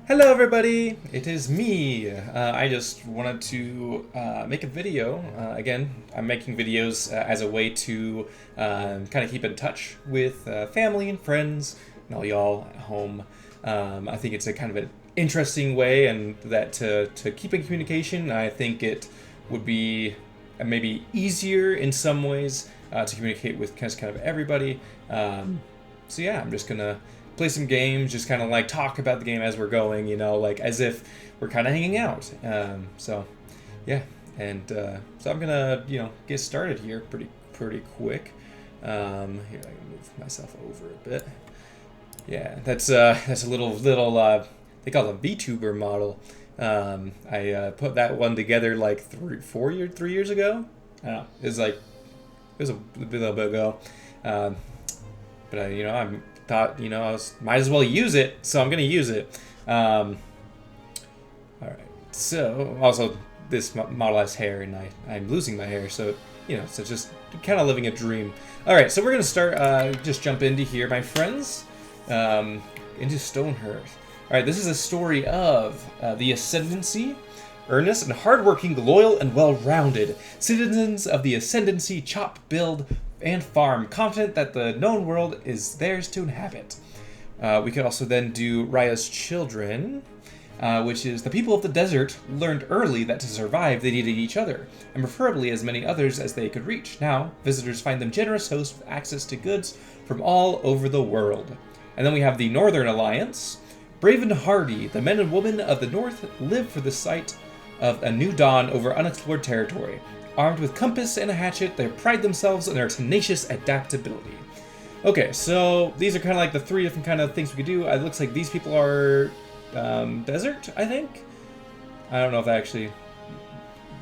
Hello everybody, it is me. I just wanted to make a video. Again, I'm making videos as a way to kind of keep in touch with family and friends and all y'all at home. I think it's a kind of an interesting way and that to keep in communication. I think it would be maybe easier in some ways to communicate with kind of everybody. So yeah, I'm just gonna play some games, just kind of like talk about the game as we're going, like as if we're kind of hanging out. So yeah, and so I'm gonna get started here pretty quick. Here, I can move myself over a bit. Yeah, that's a little they call it a VTuber model. I put that one together like 3 years ago. I don't know. It was a little bit ago. But I'm thought might as well use it, so I'm gonna use it. All right. So also this model has hair, and I'm losing my hair, so so just kind of living a dream. All right, so we're gonna start. Just jump into here, my friends, into Stonehearth. All right, this is a story of the Ascendancy. Earnest and hardworking, loyal and well-rounded citizens of the Ascendancy chop, build, and farm, confident that the known world is theirs to inhabit. We could also then do Raya's Children, which is the people of the desert learned early that to survive they needed each other, and preferably as many others as they could reach. Now, visitors find them generous hosts with access to goods from all over the world. And then we have the Northern Alliance. Brave and hardy, the men and women of the North live for the sight of a new dawn over unexplored territory. Armed with compass and a hatchet, they pride themselves on their tenacious adaptability. Okay, so these are kind of like the three different kind of things we could do. It looks like these people are desert, I think. I don't know if that actually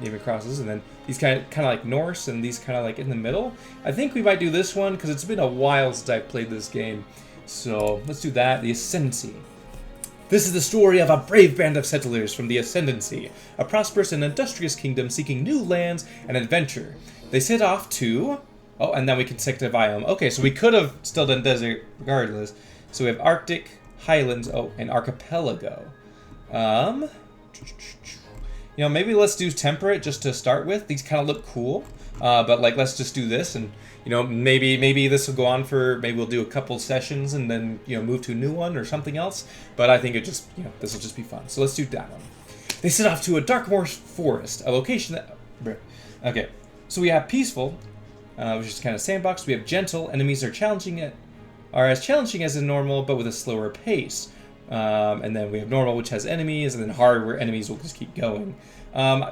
even crosses. And then these kind of like Norse, and these kind of like in the middle. I think we might do this one because it's been a while since I've played this game. So let's do that. The Ascendancy. This is the story of a brave band of settlers from the Ascendancy, a prosperous and industrious kingdom seeking new lands and adventure. They set off to... Oh, and then we can select a biome. Okay, so we could have still done desert regardless. So we have Arctic, Highlands, and Archipelago. Maybe let's do temperate just to start with. These kind of look cool. But let's just do this, and maybe this will go on for, maybe we'll do a couple sessions and then move to a new one or something else. But I think it just this will just be fun. So let's do that one. They set off to a Darkmoor forest, a location that okay. So we have peaceful, which is kind of sandbox. We have gentle. Enemies are as challenging as in normal, but with a slower pace. And then we have normal, which has enemies, and then hard, where enemies will just keep going.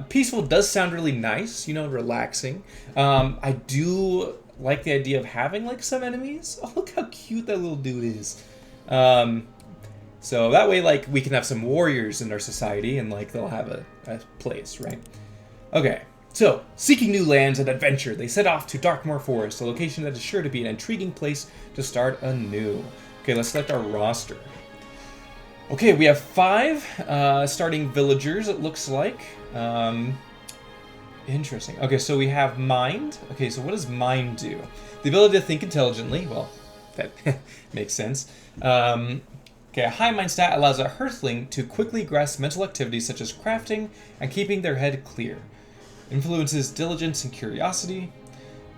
Peaceful does sound really nice, relaxing. I do like the idea of having some enemies. Oh, look how cute that little dude is. So that way we can have some warriors in our society, and they'll have a place, right? Okay, so seeking new lands and adventure, they set off to Darkmoor Forest, a location that is sure to be an intriguing place to start anew. Okay, let's select our roster. Okay, we have 5 starting villagers, it looks like. Interesting. Okay, so we have Mind. Okay, so what does Mind do? The ability to think intelligently. Well, that makes sense. Okay, a high Mind stat allows a Hearthling to quickly grasp mental activities such as crafting and keeping their head clear. Influences diligence and curiosity.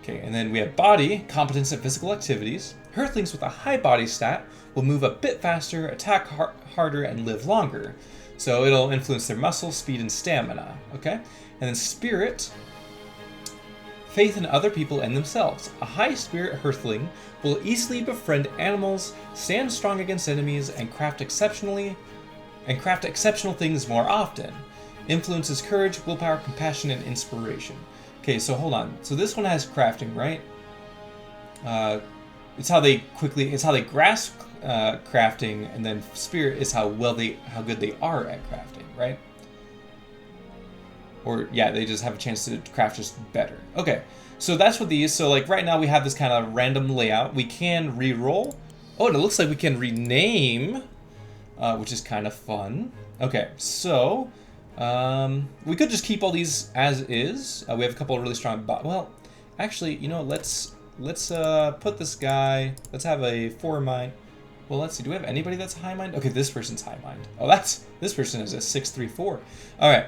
Okay, and then we have Body, competence at physical activities. Hearthlings with a high body stat will move a bit faster, attack harder, and live longer. So it'll influence their muscle, speed, and stamina. Okay? And then Spirit, faith in other people and themselves. A high spirit Hearthling will easily befriend animals, stand strong against enemies, and craft exceptional things more often. Influences courage, willpower, compassion, and inspiration. Okay, so hold on. So this one has crafting, right? It's how they grasp crafting, and then spirit is how good they are at crafting, right? Or yeah, they just have a chance to craft just better. Okay, so that's what these. So right now we have this kind of random layout. We can re-roll. Oh, and it looks like we can rename, which is kind of fun. Okay, so we could just keep all these as is. We have a couple of really strong. Well, actually, let's put this guy. Let's have a 4 mind. Well, let's see. Do we have anybody that's high mind? Okay, this person's high mind. Oh, this person is a 634. All right.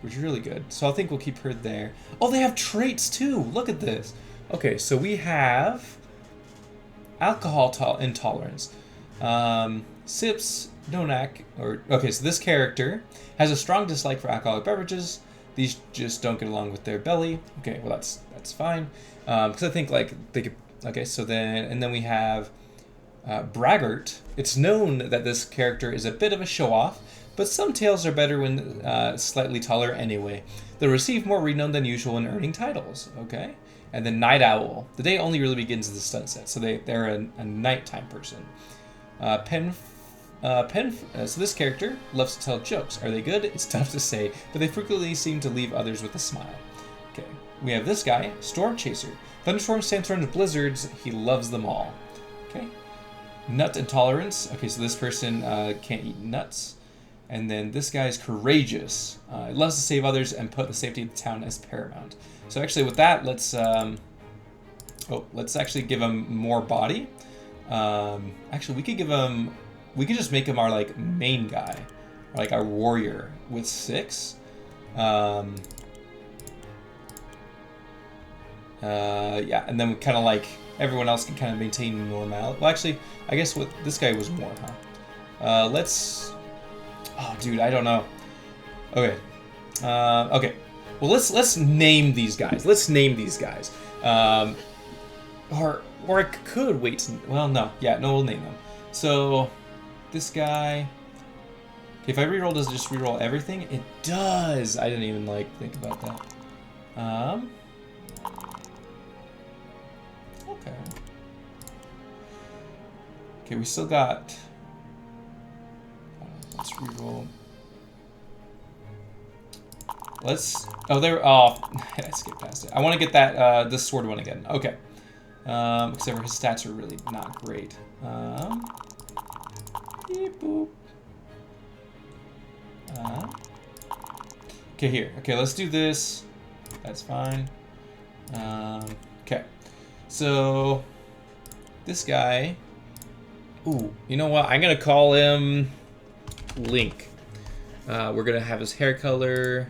Which is really good. So I think we'll keep her there. Oh, they have traits too. Look at this. Okay, so we have alcohol intolerance. Sips, Donak, okay, so this character has a strong dislike for alcoholic beverages. These just don't get along with their belly. Okay, well that's fine. Because I think like they could. Okay, so then we have Braggart. It's known that this character is a bit of a show-off, but some tales are better when slightly taller anyway. They'll receive more renown than usual in earning titles. Okay, and then Night Owl. The day only really begins at the sunset, so they're a nighttime person. So this character loves to tell jokes. Are they good? It's tough to say, but they frequently seem to leave others with a smile. Okay, we have this guy, Storm Chaser. Thunderstorms, sandstorms, blizzards, he loves them all. Okay. Nut intolerance. Okay, so this person can't eat nuts. And then this guy is courageous. He loves to save others and put the safety of the town as paramount. So actually with that, let's actually give him more body. Actually, we could just make him our like main guy, or, like our warrior with 6. Yeah, and then we kind of like everyone else can kind of maintain normality. Well, actually, I guess what this guy was more, huh? Oh, dude, I don't know. Okay. Okay. Well, let's name these guys. Or I could wait. Well, no. Yeah, no, we'll name them. So, this guy. Okay, if I reroll, does it just reroll everything? It does. I didn't even like think about that. Okay. Okay, we still got. Let's reroll. Oh, there. Oh, I skipped past it. I want to get that this sword one again. Okay. Except for his stats are really not great. Beep boop. Okay, here. Okay, let's do this. That's fine. Okay. So, this guy. Ooh, you know what? I'm gonna call him Link. We're gonna have his hair color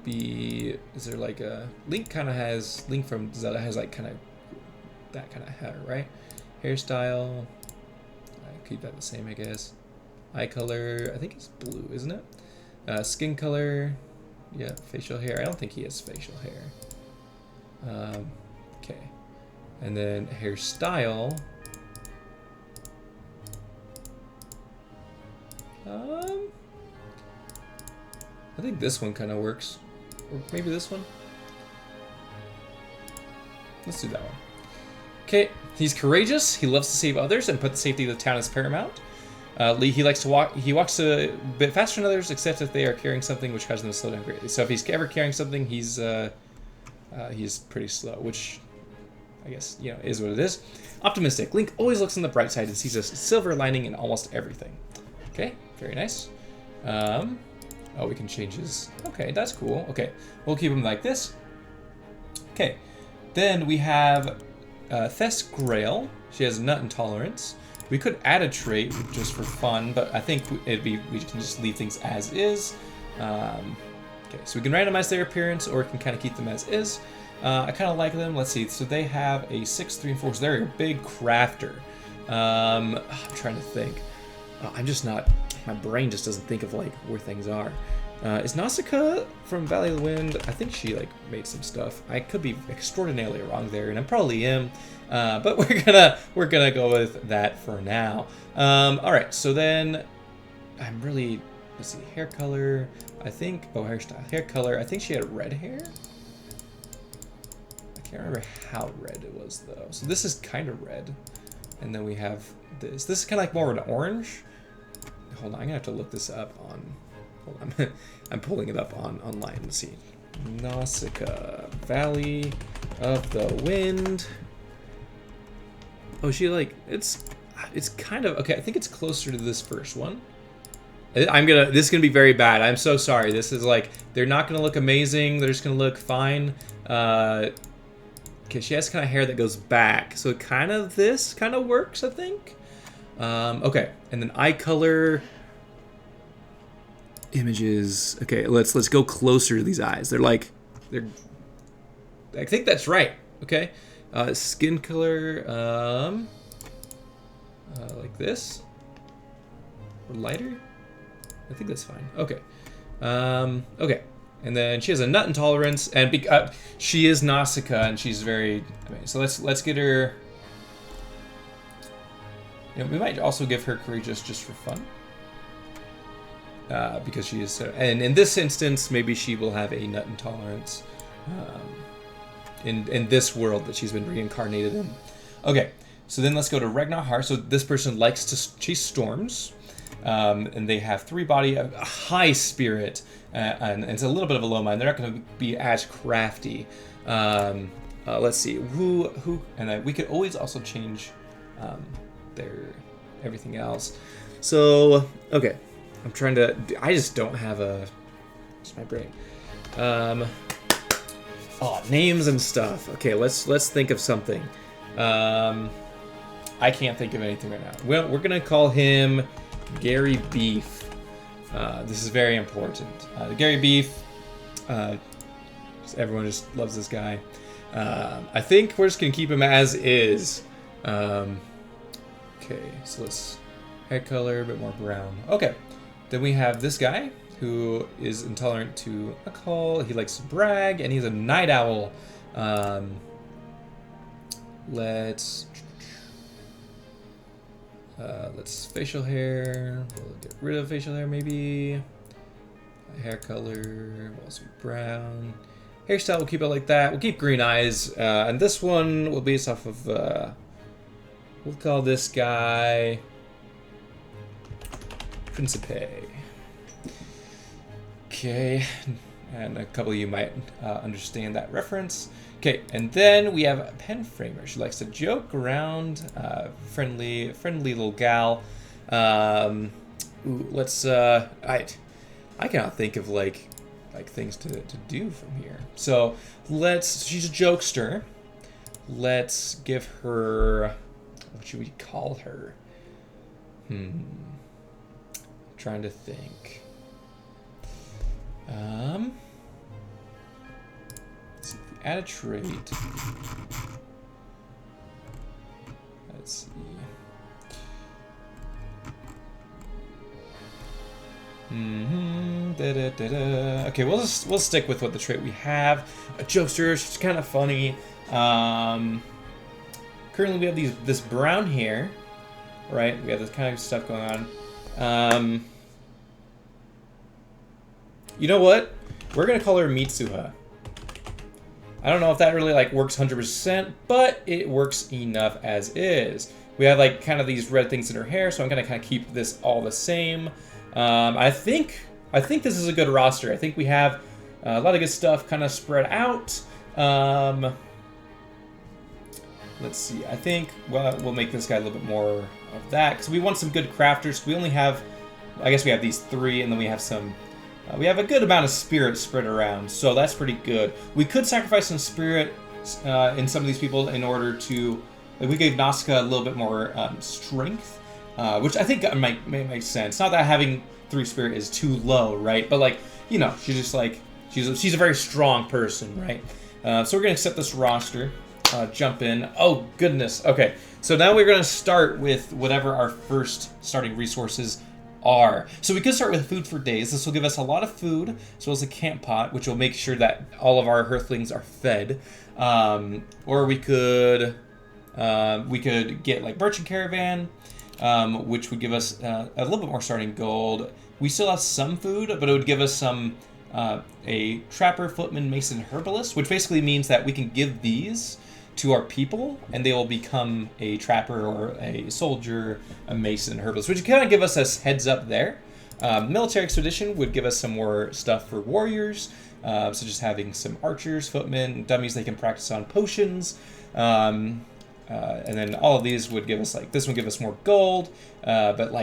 be. Is there like a Link? Kind of has Link from Zelda has like kind of that kind of hair, right? Hairstyle. Keep that the same, I guess. Eye color. I think it's blue, isn't it? Skin color. Yeah, facial hair. I don't think he has facial hair. Okay. And then hairstyle. I think this one kind of works. Or maybe this one. Let's do that one. Okay, he's courageous. He loves to save others and put the safety of the town as paramount. He likes to walk. He walks a bit faster than others, except if they are carrying something, which causes them to slow down greatly. So if he's ever carrying something, he's pretty slow, which I guess is what it is. Optimistic. Link always looks on the bright side and sees a silver lining in almost everything. Okay, very nice. Oh, we can change his. Okay, that's cool. Okay, we'll keep him like this. Okay, then we have Thess Grail. She has nut intolerance. We could add a trait just for fun, but I think we can just leave things as is. Okay, so we can randomize their appearance, or we can kind of keep them as is. I kind of like them. Let's see. So they have a 6, 3, and 4. So they're a big crafter. I'm trying to think. I'm just not. My brain just doesn't think of like where things are. Is Nausicaa from Valley of the Wind? I think she like made some stuff. I could be extraordinarily wrong there, and I probably am. But we're gonna go with that for now. All right. So then, let's see. Hair color. I think. Oh, hairstyle. Hair color. I think she had red hair. I can't remember how red it was though. So this is kind of red, and then we have this. This is kind of like more of an orange. Hold on, I'm gonna have to look this up on. Hold on, I'm pulling it up online. Let's see. Nausicaa, Valley of the Wind. Oh, she like it's kind of okay. I think it's closer to this first one. This is gonna be very bad. I'm so sorry. This is like they're not gonna look amazing. They're just gonna look fine. Okay, she has kind of hair that goes back, so kind of this kind of works, I think. Okay, and then eye color, images. Okay, let's go closer to these eyes. They're. I think that's right. Okay, skin color, like this, or lighter. I think that's fine. Okay, okay. And then she has a nut intolerance, and she is Nausicaa, and she's very. So let's get her. You know, we might also give her courageous just for fun, because she is. And in this instance, maybe she will have a nut intolerance, in this world that she's been reincarnated in. Okay, so then let's go to Stonehearth. So this person likes to chase storms. And they have 3 body, a high spirit, and it's a little bit of a low mind. They're not going to be as crafty. Let's see who, and we could always also change their everything else. So okay, I'm trying to. I just don't have a. It's my brain. Names and stuff. Okay, let's think of something. I can't think of anything right now. Well, we're gonna call him Gary Beef. This is very important. Gary Beef, everyone just loves this guy. I think we're just going to keep him as is. Okay, so let's hair color, a bit more brown. Okay, then we have this guy who is intolerant to alcohol. He likes to brag, and he's a night owl. Let's facial hair. We'll get rid of facial hair, maybe. Hair color will also be brown. Hairstyle, we'll keep it like that. We'll keep green eyes. And this one will be based off of, we'll call this guy Principe. Okay, and a couple of you might understand that reference. Okay, and then we have a pen framer. She likes to joke around, friendly little gal. Let's. I cannot think of like things to do from here. So she's a jokester. Let's give her. What should we call her? Trying to think. Let's see if we add a trait. Let's see. Okay, we'll stick with what the trait we have. A jokester, she's kind of funny. Currently, we have this brown hair, right? We have this kind of stuff going on. You know what? We're gonna call her Mitsuha. I don't know if that really works 100%, but it works enough as is. We have kind of these red things in her hair, so I'm gonna kind of keep this all the same. I think this is a good roster. I think we have a lot of good stuff kind of spread out. Let's see. I think we'll make this guy a little bit more of that because we want some good crafters. We only have, I guess we have these 3, and then we have some. We have a good amount of spirit spread around, so that's pretty good. We could sacrifice some spirit in some of these people in order to. We gave Nausicaa a little bit more strength. Which I think might make sense. Not that having 3 spirit is too low, right? But she's just she's a very strong person, right? So we're gonna accept this roster, jump in. Oh goodness. Okay, so now we're gonna start with whatever our first starting resources are. So we could start with food for days. This will give us a lot of food, as well as a camp pot, which will make sure that all of our earthlings are fed. Or we could get merchant caravan. Which would give us a little bit more starting gold. We still have some food, but it would give us some a trapper, footman, mason, herbalist, which basically means that we can give these to our people, and they will become a trapper or a soldier, a mason, herbalist, which kind of give us a heads up there. Military expedition would give us some more stuff for warriors, such as having some archers, footmen, dummies they can practice on potions. And then all of these would give us this would give us more gold, but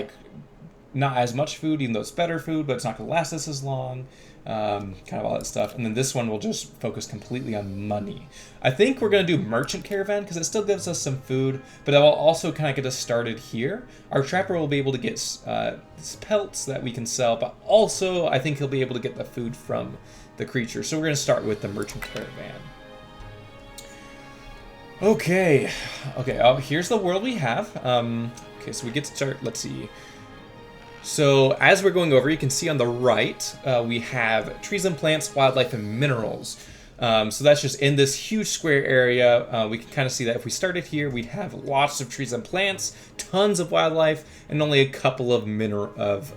not as much food, even though it's better food, but it's not going to last us as long. Kind of all that stuff. And then this one will just focus completely on money. I think we're going to do merchant caravan because it still gives us some food, but that will also kind of get us started here. Our trapper will be able to get pelts that we can sell, but also I think he'll be able to get the food from the creature. So we're going to start with the merchant caravan. Okay. Here's the world we have. Okay, so we get to start. Let's see. So as we're going over, you can see on the right, we have trees and plants, wildlife, and minerals. So that's just in this huge square area. We can kind of see that if we started here, we'd have lots of trees and plants, tons of wildlife, and only a couple of minerals.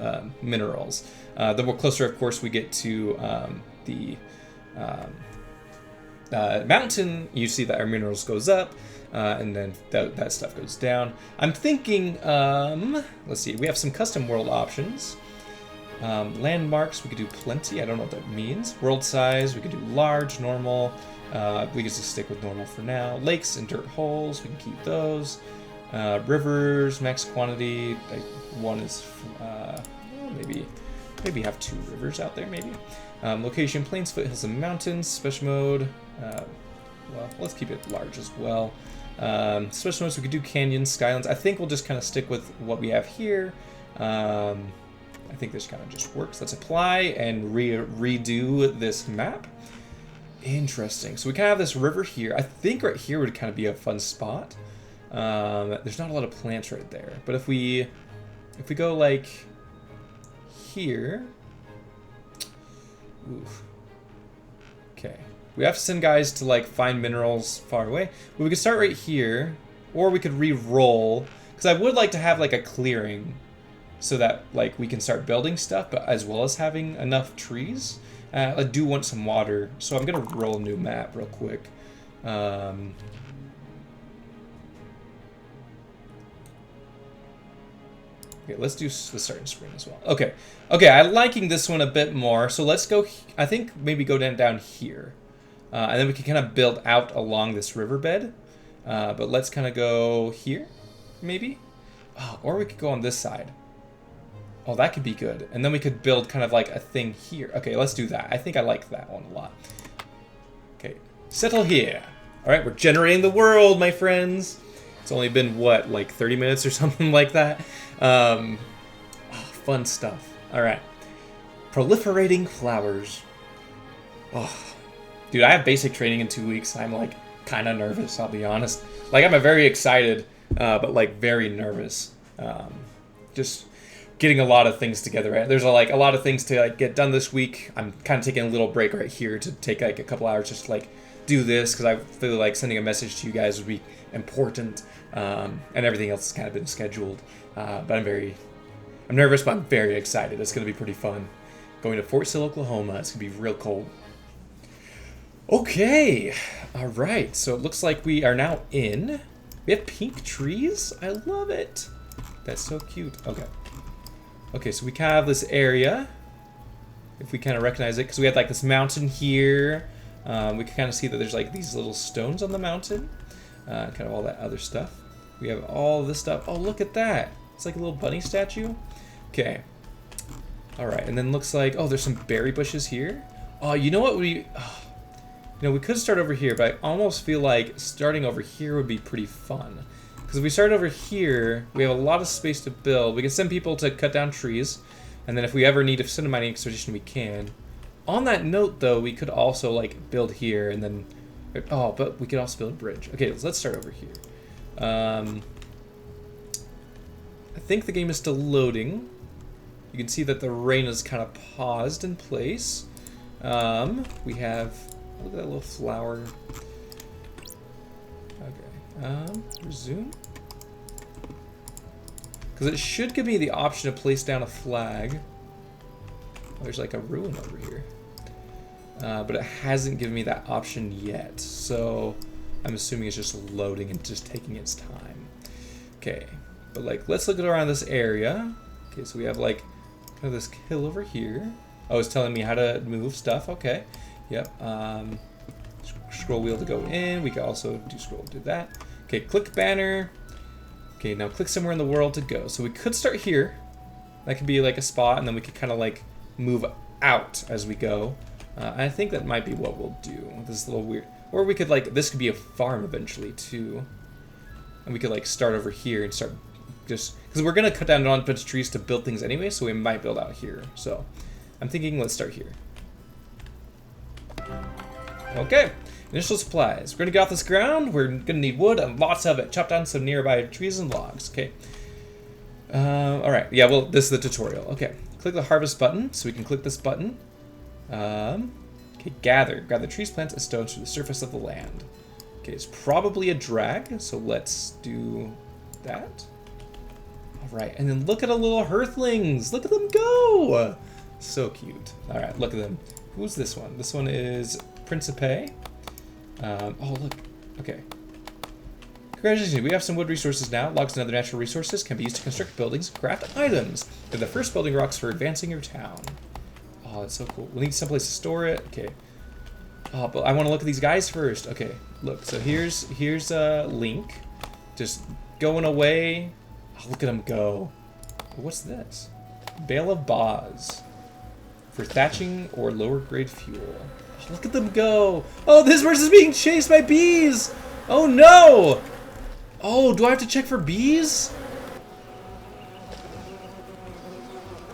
The more closer, of course, we get to the mountain, you see that our minerals goes up. And then that stuff goes down. I'm thinking, let's see, we have some custom world options. Landmarks, we could do plenty. I don't know what that means. World size, we could do large, normal. We could just stick with normal for now. Lakes and dirt holes, we can keep those. Rivers, max quantity. One is maybe have 2 rivers out there, maybe. Location, plains, foothills, and mountains. Special mode. Well, let's keep it large as well. Special modes, we could do canyons, skylands. I think we'll just kind of stick with what we have here. I think this kind of just works. Let's apply and redo this map. Interesting. So we kind of have this river here. I think right here would kind of be a fun spot. There's not a lot of plants right there, but if we go like here, oof. Okay. We have to send guys to like find minerals far away. But we could start right here, or we could re-roll, because I would like to have like a clearing so that like we can start building stuff, but as well as having enough trees. I do want some water, so I'm gonna roll a new map real quick. Okay, let's start in spring as well. Okay, I'm liking this one a bit more. So let's go. I think maybe go down here. And then we can kind of build out along this riverbed. But let's kind of go here, maybe? Oh, or we could go on this side. Oh, that could be good. And then we could build kind of like a thing here. Okay, let's do that. I think I like that one a lot. Okay, settle here. All right, we're generating the world, my friends. It's only been, what, like 30 minutes or something like that? Oh, fun stuff. All right. Proliferating flowers. Oh. Dude, I have basic training in 2 weeks. I'm like kind of nervous, I'll be honest. Like I'm very excited, but like very nervous. Just getting a lot of things together. Right? There's a lot of things to like get done this week. I'm kind of taking a little break right here to take like a couple hours just to like do this because I feel like sending a message to you guys would be important, and everything else has kind of been scheduled. But I'm nervous, but I'm very excited. It's gonna be pretty fun. Going to Fort Sill, Oklahoma. It's gonna be real cold. Okay, all right, so it looks like we are now in. We have pink trees. I love it. That's so cute. Okay, so we kind of have this area, if we kind of recognize it, because we had like this mountain here. We can kind of see that there's like these little stones on the mountain, kind of all that other stuff. We have all this stuff. Oh, look at that. It's like a little bunny statue. Okay, all right, and then looks like, oh, there's some berry bushes here. Oh, you know what we could start over here, but I almost feel like starting over here would be pretty fun. Because if we start over here, we have a lot of space to build. We can send people to cut down trees, and then if we ever need to send a mining expedition, we can. On that note, though, we could also like build here, and then but we could also build a bridge. Okay, let's start over here. I think the game is still loading. You can see that the rain is kind of paused in place. We have. Look at that little flower. Okay. Resume. Because it should give me the option to place down a flag. Oh, there's like a ruin over here. But it hasn't given me that option yet. So I'm assuming it's just loading and just taking its time. Okay. But like, let's look around this area. Okay, so we have like kind of this hill over here. Oh, it's telling me how to move stuff. Okay. Yep. Scroll wheel to go in. We can also do scroll to do that. Okay, click banner. Okay, now click somewhere in the world to go. So we could start here. That could be like a spot, and then we could kind of like move out as we go. I think that might be what we'll do. This is a little weird. Or we could like, this could be a farm eventually too. And we could like start over here and start just, because we're going to cut down on a bunch of trees to build things anyway, so we might build out here. So I'm thinking let's start here. Okay, initial supplies. We're going to get off this ground. We're going to need wood and lots of it. Chop down some nearby trees and logs. Okay. All right. Yeah, well, this is the tutorial. Okay. Click the harvest button, so we can click this button. Okay, gather. Gather trees, plants, and stones from the surface of the land. Okay, it's probably a drag, so let's do that. All right, and then look at the little hearthlings. Look at them go. So cute. All right, look at them. Who's this one? This one is Principe. Oh, look. Okay. Congratulations, we have some wood resources now. Logs and other natural resources can be used to construct buildings and craft items. They're the first building blocks for advancing your town. Oh, that's so cool. We'll need someplace to store it. Okay. Oh, but I want to look at these guys first. Okay, look. So here's Link. Just going away. Oh, look at him go. What's this? Bale of Boz. For thatching or lower grade fuel. Oh, look at them go. Oh, this person's being chased by bees. Oh, no. Oh, do I have to check for bees?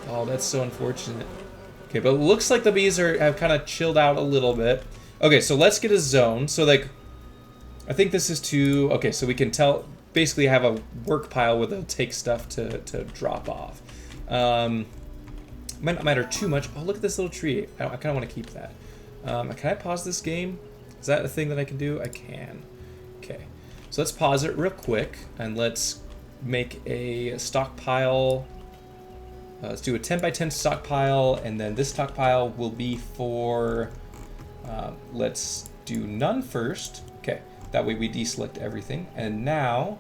Oh, that's so unfortunate. Okay, but it looks like the bees have kind of chilled out a little bit. Okay, so let's get a zone. So, like, I think this is to... Okay, so we can basically have a work pile where they'll take stuff to drop off. Might not matter too much. Oh, look at this little tree. I kind of want to keep that. Can I pause this game? Is that a thing that I can do? I can. Okay. So let's pause it real quick, and let's make a stockpile. Let's do a 10 by 10 stockpile, and then this stockpile will be for, let's do none first. Okay, that way we deselect everything. And now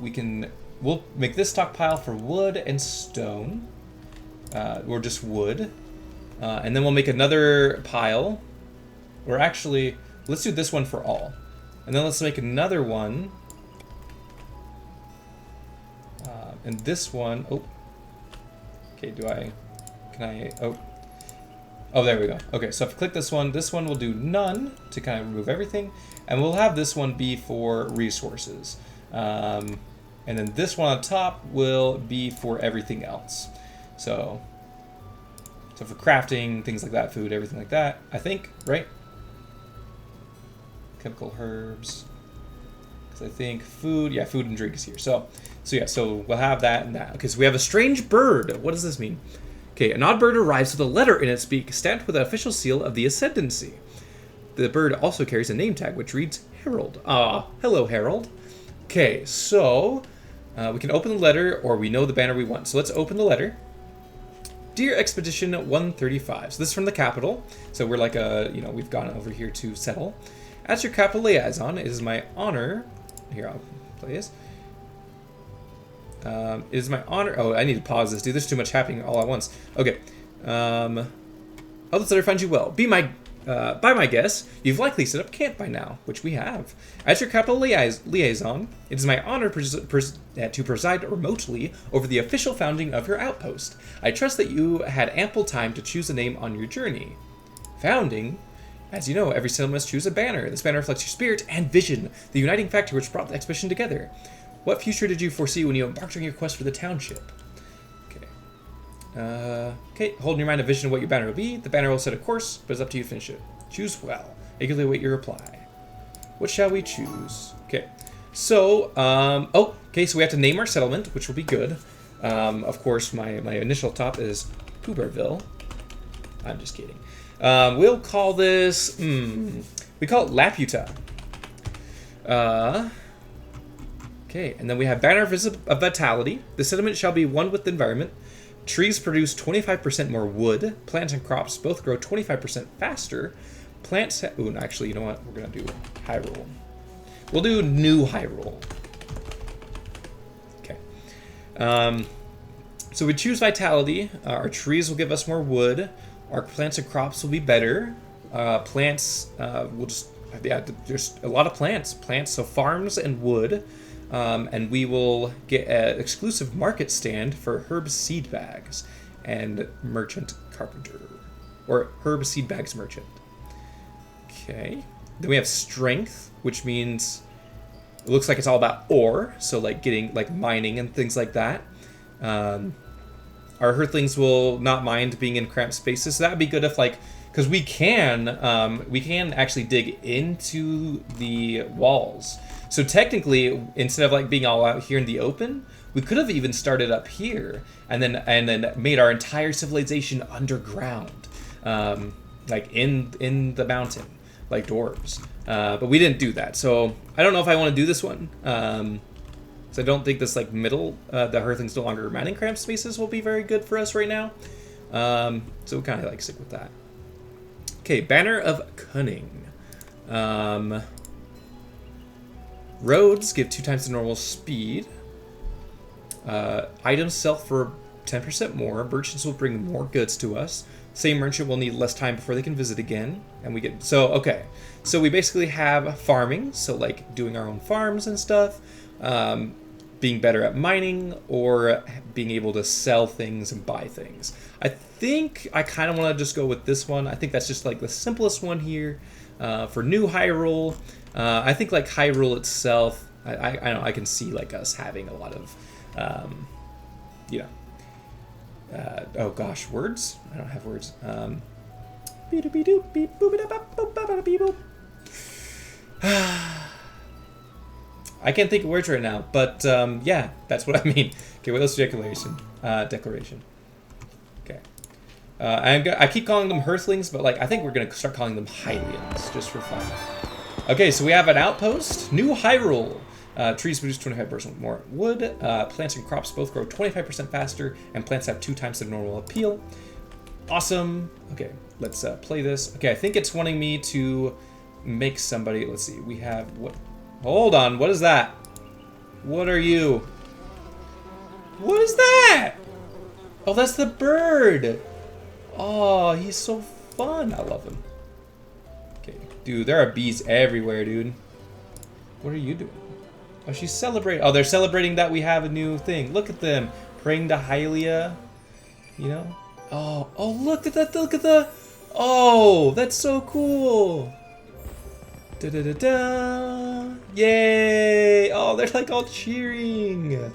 we'll make this stockpile for wood and stone, or just wood. And then we'll make another pile, or actually, let's do this one for all. And then let's make another one. And this one, oh. Okay, oh, there we go. Okay, so if I click this one will do none to kind of remove everything. And we'll have this one be for resources. And then this one on top will be for everything else. So for crafting, things like that, food, everything like that, I think, right? Chemical herbs. Because I think food, yeah, food and drink is here. So we'll have that and that. Okay, so we have a strange bird. What does this mean? Okay, an odd bird arrives with a letter in its beak stamped with the official seal of the Ascendancy. The bird also carries a name tag which reads Harold. Ah, hello, Harold. Okay, so we can open the letter, or we know the banner we want. So let's open the letter. Dear Expedition 135. So this is from the capital. So we're like we've gone over here to settle. As your capital liaison, it is my honor. Here, I'll play this. It is my honor. Oh, I need to pause this, dude. There's too much happening all at once. Okay. Oh, this letter finds you well. By my guess, you've likely set up camp by now, which we have. As your capital liaison, it is my honor to preside remotely over the official founding of your outpost. I trust that you had ample time to choose a name on your journey. Founding? As you know, every settlement must choose a banner. This banner reflects your spirit and vision, the uniting factor which brought the expedition together. What future did you foresee when you embarked on your quest for the township? Okay. Okay, hold in your mind a vision of what your banner will be. The banner will set a course, but it's up to you to finish it. Choose well. Eagerly await your reply. What shall we choose? Okay. So, okay, so we have to name our settlement, which will be good. Of course, my initial top is Hooverville. I'm just kidding. We'll call this, we call it Laputa. Okay, and then we have Banner of Vitality. The settlement shall be one with the environment. Trees produce 25% more wood. Plants and crops both grow 25% faster. Plants, ooh, actually, you know what? We're gonna do Hyrule. We'll do New Hyrule. Okay. So we choose Vitality. Our trees will give us more wood. Our plants and crops will be better. Plants will just, yeah, there's a lot of plants. So farms and wood. and we will get an exclusive market stand for herb seed bags and merchant carpenter, or herb seed bags merchant. Okay. Then we have strength, which means it looks like it's all about ore, so like getting like mining and things like that. Our Earthlings will not mind being in cramped spaces, so that would be good if like, because we can actually dig into the walls. So technically, instead of like being all out here in the open, we could have even started up here and then made our entire civilization underground, like in the mountain, like dwarves. But we didn't do that, so I don't know if I want to do this one. So I don't think this like middle, the Earthlings no longer mining cramped spaces will be very good for us right now. So we kind of like stick with that. Okay, Banner of Cunning. Roads give 2 times the normal speed. Items sell for 10% more. Merchants will bring more goods to us. Same merchant will need less time before they can visit again. And we get, so, okay. So we basically have farming, so like doing our own farms and stuff. Being better at mining, or being able to sell things and buy things. I think I kind of want to just go with this one. I think that's just like the simplest one here for New Hyrule. I think like Hyrule itself, I know I can see like us having a lot of, you know, oh gosh, words? I don't have words. I can't think of words right now, but yeah, that's what I mean. Okay, what else? Declaration. Okay. I keep calling them Hearthlings, but like I think we're gonna start calling them Hylians just for fun. Okay, so we have an outpost, New Hyrule. Trees produce 25% more wood. Plants and crops both grow 25% faster, and plants have 2 times the normal appeal. Awesome. Okay, let's play this. Okay, I think it's wanting me to make somebody. Let's see. We have what? Hold on, what is that? What are you? What is that? Oh, that's the bird. Oh, he's so fun. I love him. Okay, dude, there are bees everywhere, dude. What are you doing? Oh, she's celebrating. Oh, they're celebrating that we have a new thing. Look at them. Praying to Hylia. You know? Oh, look at that. Look at the... Oh, that's so cool. Da-da-da-da! Yay! Oh, they're like all cheering.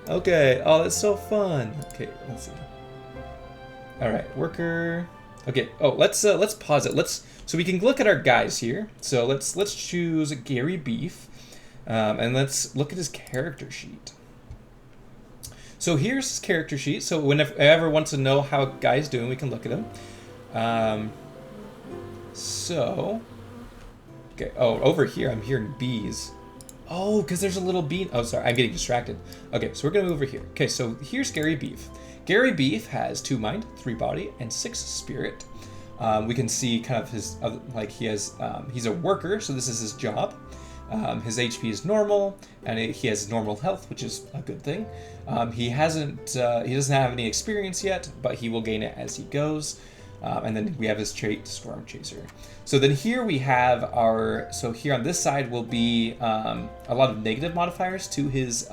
Okay. Oh, that's so fun. Okay, let's see. All right, worker. Okay. Oh, let's pause it. So we can look at our guys here. So let's choose Gary Beef, and let's look at his character sheet. So here's his character sheet. So whenever I ever want to know how a guy's doing, we can look at him. So. Okay. Oh, over here I'm hearing bees. Oh, because there's a little bee. Oh, sorry, I'm getting distracted. Okay, so we're gonna move over here. Okay, so here's Gary Beef. Gary Beef has 2 mind, 3 body, and 6 spirit. We can see kind of his like he has. He's a worker, so this is his job. His HP is normal, and he has normal health, which is a good thing. He doesn't have any experience yet, but he will gain it as he goes. And then we have his trait, Storm Chaser. So then here we have so here on this side will be a lot of negative modifiers to his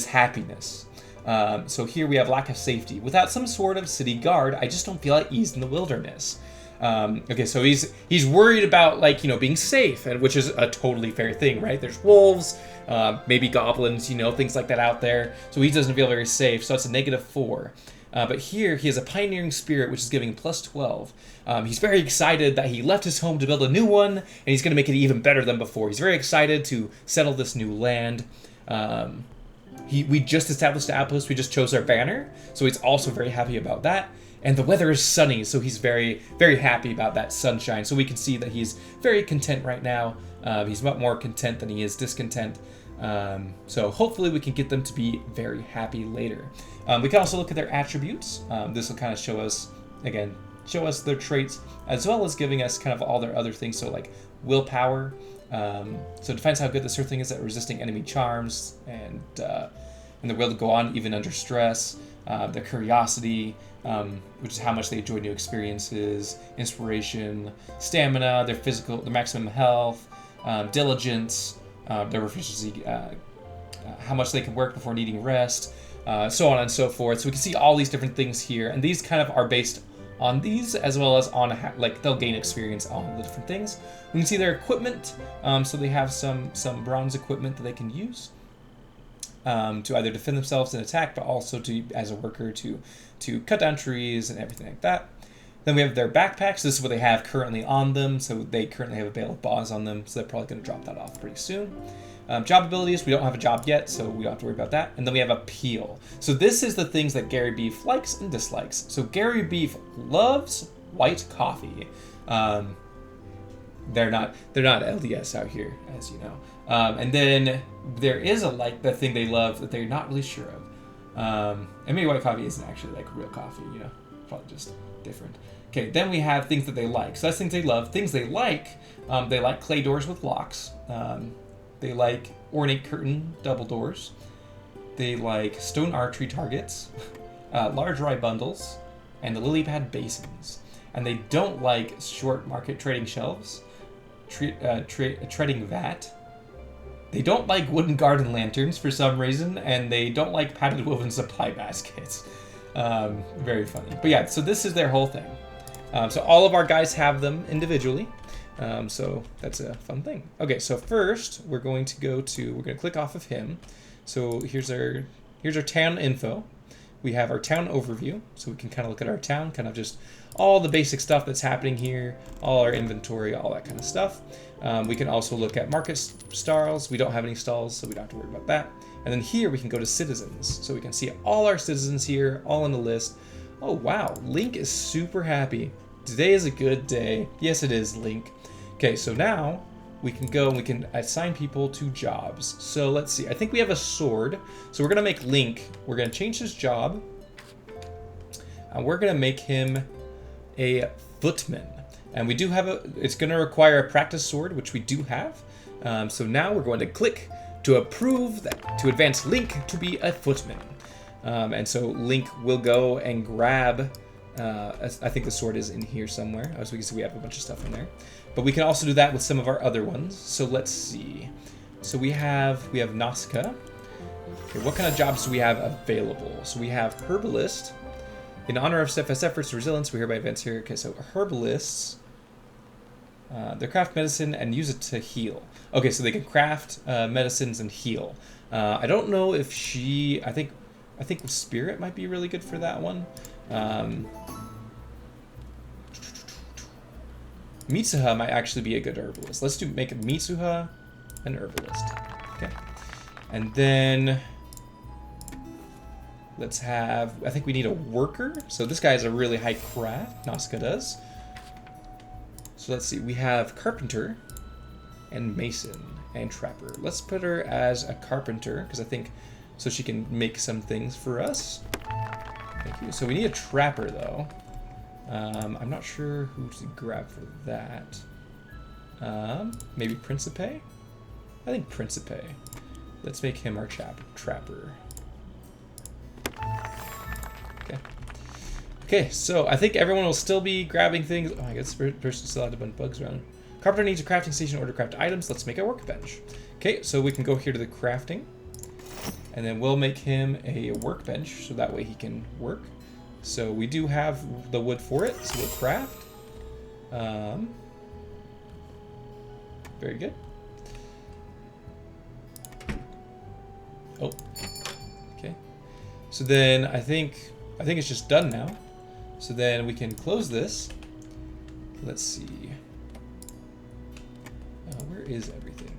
happiness. So here we have lack of safety. Without some sort of city guard, I just don't feel at ease in the wilderness. Okay, so he's worried about being safe, and which is a totally fair thing, right? There's wolves, maybe goblins, things like that out there. So he doesn't feel very safe. So it's a -4. But here he has a pioneering spirit, which is giving him +12. He's very excited that he left his home to build a new one, and he's going to make it even better than before. He's very excited to settle this new land. We just established the outpost. We just chose our banner, so he's also very happy about that. And the weather is sunny, so he's very, very happy about that sunshine. So we can see that he's very content right now. He's much more content than he is discontent. So hopefully we can get them to be very happy later. We can also look at their attributes. This will kind of show us their traits, as well as giving us kind of all their other things. So like willpower. So it defines how good this sort of thing is at resisting enemy charms, and the will to go on even under stress. Their curiosity, which is how much they enjoy new experiences. Inspiration, stamina, their maximum health, diligence. their efficiency, how much they can work before needing rest, so on and so forth. So we can see all these different things here, and these kind of are based on these, as well as on like they'll gain experience on the different things. We can see their equipment, so they have some bronze equipment that they can use to either defend themselves and attack, but also to as a worker to cut down trees and everything like that. Then we have their backpacks. This is what they have currently on them. So they currently have a bale of boss on them, so they're probably going to drop that off pretty soon. Job abilities, we don't have a job yet, so we don't have to worry about that. And then we have a peel. So this is the things that Gary Beef likes and dislikes. So Gary Beef loves white coffee. They're not LDS out here, as you know. And then there is the thing they love that they're not really sure of. And maybe white coffee isn't actually like real coffee, you know, probably just different. Okay, then we have things that they like. So that's things they love. Things they like clay doors with locks. They like ornate curtain double doors. They like stone archery targets, large rye bundles, and the lily pad basins. And they don't like short market trading shelves, treading vat. They don't like wooden garden lanterns for some reason, and they don't like padded woven supply baskets. Very funny. But yeah, so this is their whole thing. So all of our guys have them individually. So that's a fun thing. Okay, so first we're going to click off of him. So here's our town info. We have our town overview, so we can kind of look at our town, kind of just all the basic stuff that's happening here, all our inventory, all that kind of stuff. We can also look at market stalls. We don't have any stalls, so we don't have to worry about that. And then here we can go to citizens, so we can see all our citizens here, all in the list. Oh wow, Link is super happy. Today is a good day. Yes, it is, Link. Okay, so now we can go and we can assign people to jobs. So let's see, I think we have a sword. So we're gonna make Link, we're gonna change his job. We're gonna make him a footman. And we do have it's gonna require a practice sword, which we do have. So now we're going to click to approve that, to advance Link to be a footman. And so Link will go and grab, I think the sword is in here somewhere. As we can see, we have a bunch of stuff in there. But we can also do that with some of our other ones. So let's see. So we have Nazca. Okay, what kind of jobs do we have available? So we have herbalist. In honor of steadfast efforts to resilience, we hereby advance here. Okay, so herbalists, they craft medicine and use it to heal. Okay, so they can craft medicines and heal. I don't know if I think Spirit might be really good for that one. Mitsuha might actually be a good herbalist. Let's make Mitsuha an herbalist. Okay. And then let's have, I think we need a worker. So this guy has a really high craft, Nazca does. So let's see, we have carpenter and mason and trapper. Let's put her as a carpenter, because I think, so she can make some things for us. Thank you. So we need a trapper though. I'm not sure who to grab for that. Maybe Principe? I think Principe. Let's make him our trapper. Okay. Okay, so I think everyone will still be grabbing things. Oh, I guess this person still had a bunch of bugs around. Carpenter needs a crafting station in order to craft items. Let's make a workbench. Okay, so we can go here to the crafting. And then we'll make him a workbench, so that way he can work. So we do have the wood for it, so we'll craft. Very good. Oh, okay. So then I think it's just done now. So then we can close this. Let's see. Where is everything?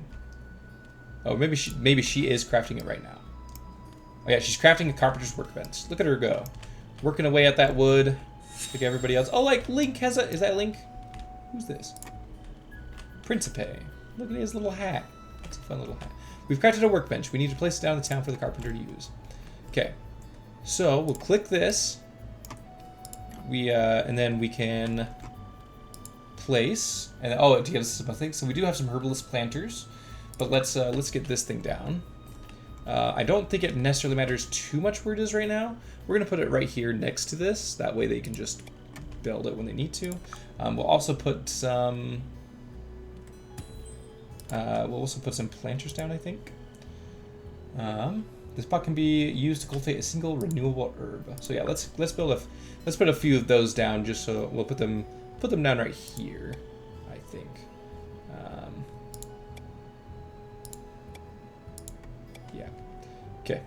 Oh, maybe she is crafting it right now. Oh yeah, she's crafting a carpenter's workbench. Look at her go. Working away at that wood. Like everybody else. Oh, like Link has is that Link? Who's this? Principe. Look at his little hat. That's a fun little hat. We've crafted a workbench. We need to place it down in the town for the carpenter to use. Okay. So we'll click this. And then we can place, and oh, it gives us something. So we do have some herbalist planters, but let's get this thing down. I don't think it necessarily matters too much where it is right now. We're gonna put it right here next to this. That way they can just build it when they need to. We'll also put some We'll also put some planters down, I think. This pot can be used to cultivate a single renewable herb. So yeah, let's put a few of those down, just so we'll put them down right here, I think. Yeah. Okay.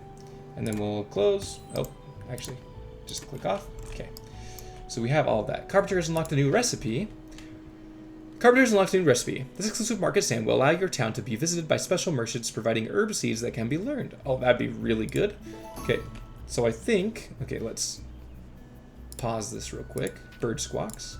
And then we'll close. Oh, actually, just click off. Okay. So we have all of that. Carpenter has unlocked a new recipe. Carpenter's unlocked a new recipe. This exclusive market stand will allow your town to be visited by special merchants providing herb seeds that can be learned. Oh, that'd be really good. Okay, so I think... Okay, let's pause this real quick. Bird squawks.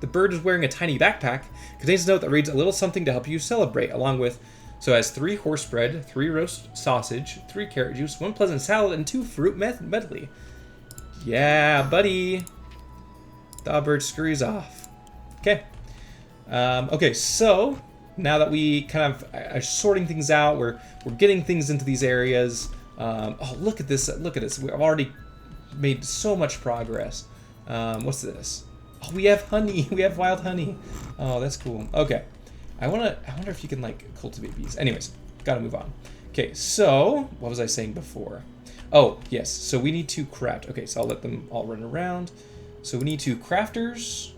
The bird is wearing a tiny backpack. Contains a note that reads a little something to help you celebrate, along with... So it has 3 horse bread, 3 roast sausage, 3 carrot juice, 1 pleasant salad, and 2 fruit medley. Yeah, buddy. The bird scurries off. Okay. Okay, so now that we kind of are sorting things out, we're getting things into these areas. Oh, look at this! Look at this! We've already made so much progress. What's this? Oh, we have honey. We have wild honey. Oh, that's cool. Okay. I wonder if you can like cultivate bees. Anyways, gotta move on. Okay, so what was I saying before? Oh, yes. So we need to craft. Okay, so I'll let them all run around. So we need 2 crafters.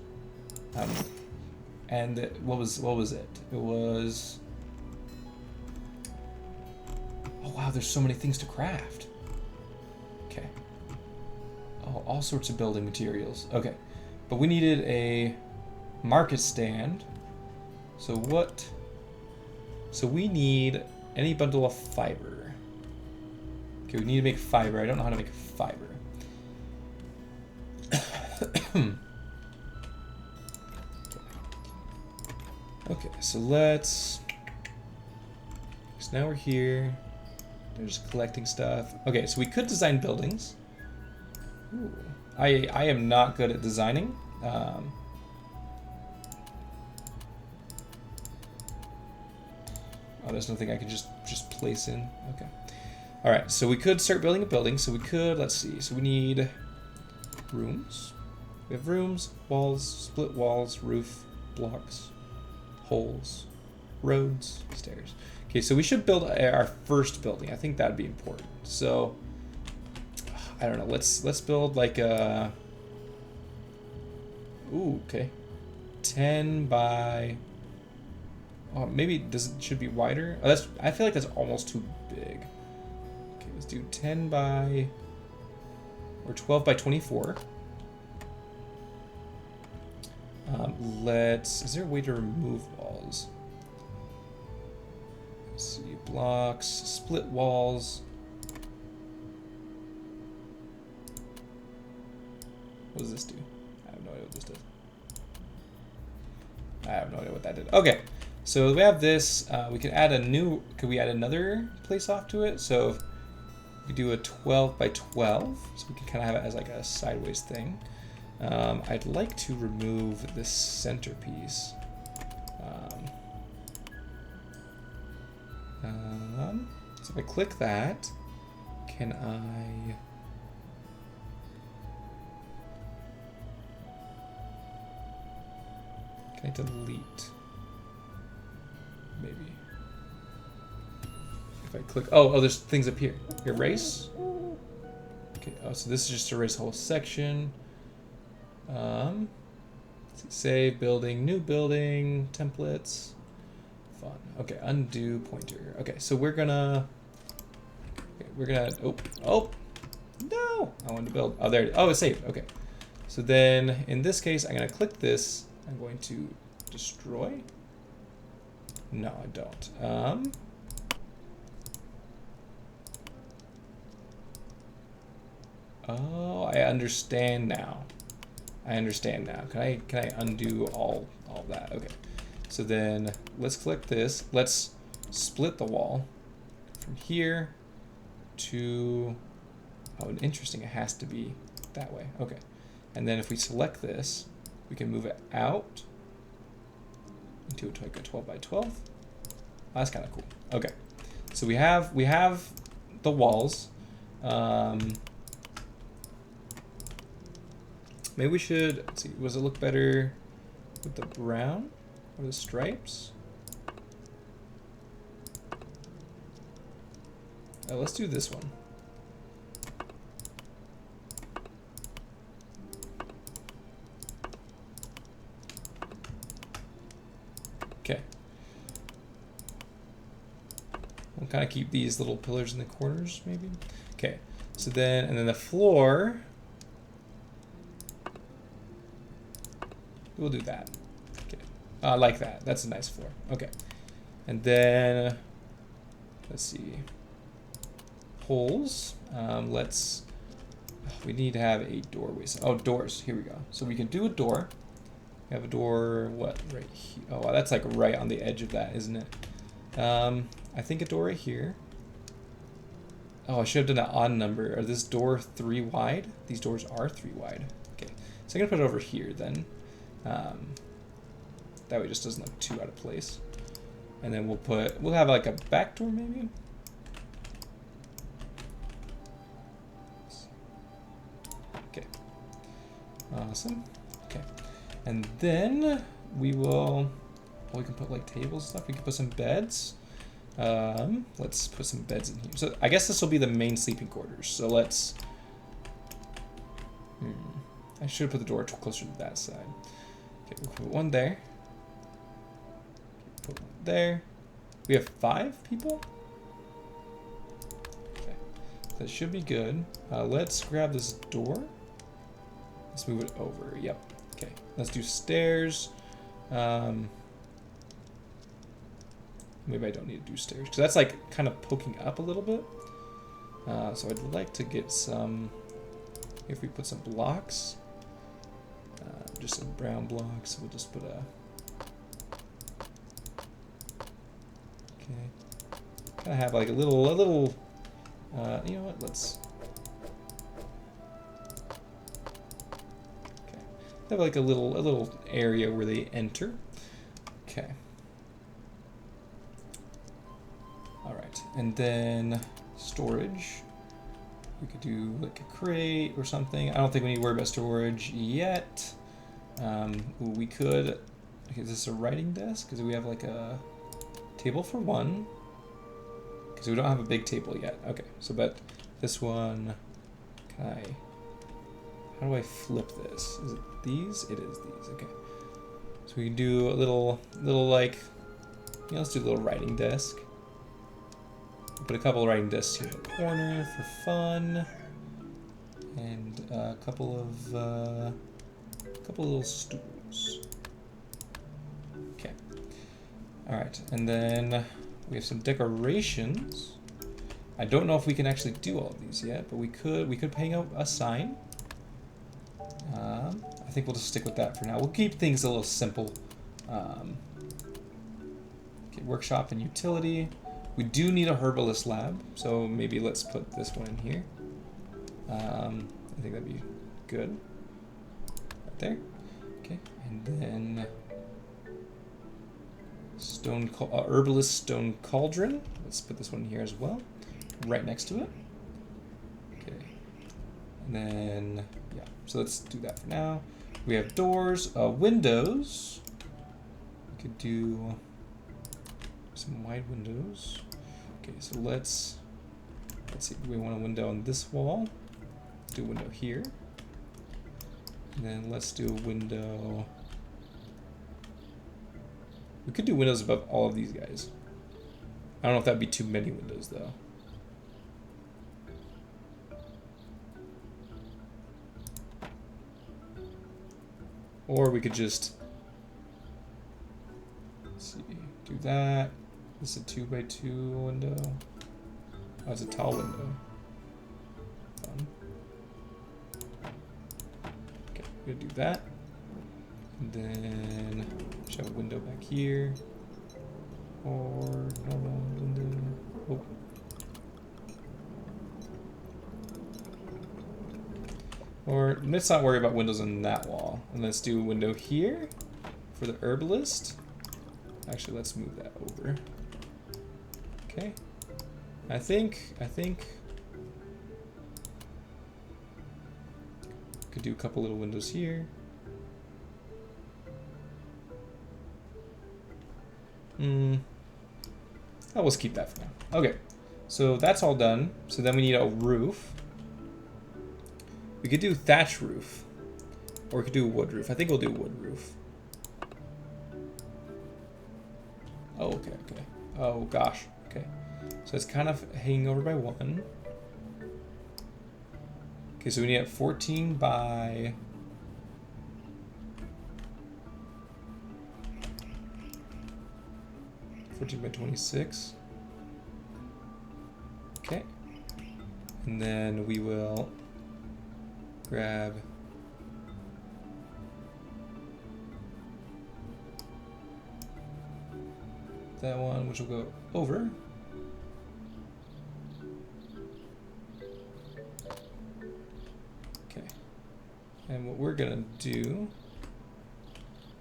And what was it? It was... Oh wow, there's so many things to craft. Okay. Oh, all sorts of building materials. Okay. But we needed a market stand. So what... So we need any bundle of fiber. Okay, we need to make fiber. I don't know how to make fiber. Okay, so let's... So now we're here. They're just collecting stuff. Okay, so we could design buildings. Ooh. I am not good at designing. Oh, there's nothing I can just place in. Okay. All right, so we could start building a building. So we could, let's see. So we need rooms. We have rooms, walls, split walls, roof, blocks, holes, roads, stairs. Okay, so we should build our first building. I think that'd be important. So I don't know. Let's build like a... Ooh, okay. 10 by... Oh, maybe it should be wider. Oh, I feel like that's almost too big. Okay, let's do 10 by... Or 12 by 24. Is there a way to remove walls? Let's see, blocks, split walls. What does this do? I have no idea what this does. I have no idea what that did. Okay, so we have this. We can add a new, could we add another place off to it? So we do a 12 by 12, so we can kind of have it as like a sideways thing. I'd like to remove this centerpiece. So if I click that, can I... Can I delete? Maybe. If I click... Oh, there's things up here. Erase. Okay, oh, so this is just to erase the whole section. Save building, new building, templates. Fun. Okay, undo pointer. Okay, so we're gonna... Oh! No! I wanted to build... Oh, there it is. Oh, it's saved. Okay. So then, in this case, I'm gonna click this. I'm going to destroy. No, I don't. Oh, I understand now. Can I undo all that? Okay. So then let's click this. Let's split the wall from here to... Oh, interesting. It has to be that way. Okay. And then if we select this, we can move it out into like a 12 by 12. Oh, that's kind of cool. Okay, so we have the walls. Maybe we should, let's see, does it look better with the brown or the stripes? Let's do this one. Okay. We'll kind of keep these little pillars in the corners, maybe. Okay. So then, and then the floor. We'll do that. Okay. I like that. That's a nice floor. Okay. And then, let's see. Holes. We need to have a doorway. Oh, doors. Here we go. So we can do a door. We have a door, what, right here? Oh, wow, that's like right on the edge of that, isn't it? I think a door right here. Oh, I should have done an odd number. Are this door 3 wide? These doors are 3 wide. Okay, so I'm gonna put it over here then. That way it just doesn't look too out of place. And then we'll have like a back door maybe? Okay, awesome. Okay, and then we will, we can put like tables and stuff. We can put some beds. Let's put some beds in here. So I guess this will be the main sleeping quarters. So let's, I should have put the door closer to that side. Okay, we'll put one there. Put one there. We have 5 people? Okay, that should be good. Let's grab this door. Let's move it over, yep. Okay, let's do stairs. Maybe I don't need to do stairs, because that's like kind of poking up a little bit. So I'd like to get some, if we put some blocks, just some brown blocks, we'll just put a, okay, kind of have like a little, you know what, let's, okay, have like a little area where they enter. Okay. All right, and then storage. We could do like a crate or something. I don't think we need to worry about storage yet. We could, okay, is this a writing desk? Because we have like a table for one. Because we don't have a big table yet. Okay, so but this one, can I, how do I flip this? Is it these? It is these, okay. So we can do a little like, you know, let's do a little writing desk. Put a couple of writing desks here in the corner for fun, and a couple of little stools. Okay. All right, and then we have some decorations. I don't know if we can actually do all of these yet, but we could hang out a sign. I think we'll just stick with that for now. We'll keep things a little simple. Okay, workshop and utility. We do need a herbalist lab, so maybe let's put this one in here. I think that'd be good. Right there. Okay, and then herbalist stone cauldron. Let's put this one here as well, right next to it. Okay, and then yeah. So let's do that for now. We have doors, windows. We could do some wide windows. Okay, so let's see. We want a window on this wall. Let's do a window here. And then let's do a window. We could do windows above all of these guys. I don't know if that'd be too many windows though. Or we could just, let's see, do that. This is a 2x2 window. Oh, it's a tall window. Okay, we're gonna do that. And then show a window back here. Or normal window. Oh. Or let's not worry about windows on that wall. And let's do a window here for the herbalist. Actually, let's move that over. Okay. I think could do a couple little windows here. Oh, let's keep that for now. Okay. So that's all done. So then we need a roof. We could do thatch roof. Or we could do wood roof. I think we'll do wood roof. Oh, okay, okay. Oh, gosh. Okay. So it's kind of hanging over by 1. Okay, so we need 14 by... 14 by 26. Okay. And then we will grab that one, which will go over. Okay. And what we're gonna do,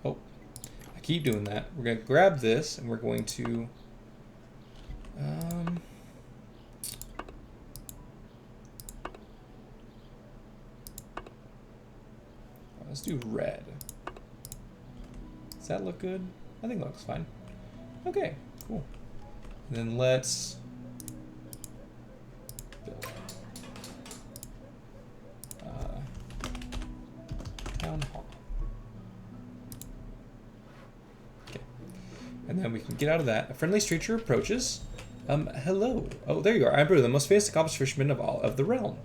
oh, I keep doing that. We're gonna grab this and we're going to, let's do red. Does that look good? I think it looks fine. Okay, cool. And then let's build town hall. Okay, and then we can get out of that. A friendly stranger approaches. Hello. Oh, there you are. I'm Brew, the most famous accomplished fisherman of all of the realm.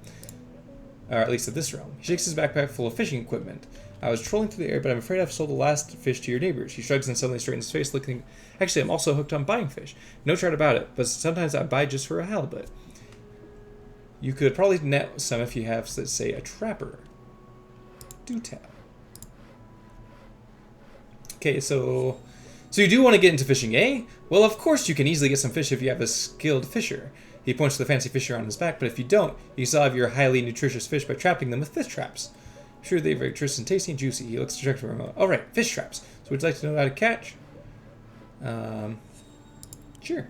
Or at least of this realm. He shakes his backpack full of fishing equipment. I was trolling through the air, but I'm afraid I've sold the last fish to your neighbors. He shrugs and suddenly straightens his face, looking... Actually, I'm also hooked on buying fish. No doubt about it, but sometimes I buy just for a halibut. You could probably net some if you have, let's say, a trapper. Do tap. Okay, so you do want to get into fishing, eh? Well, of course you can easily get some fish if you have a skilled fisher. He points to the fancy fisher on his back, but if you don't, you can still have your highly nutritious fish by trapping them with fish traps. Sure, they're very delicious and tasty and juicy. He looks directly around. All right, fish traps. So would you like to know how to catch? Sure.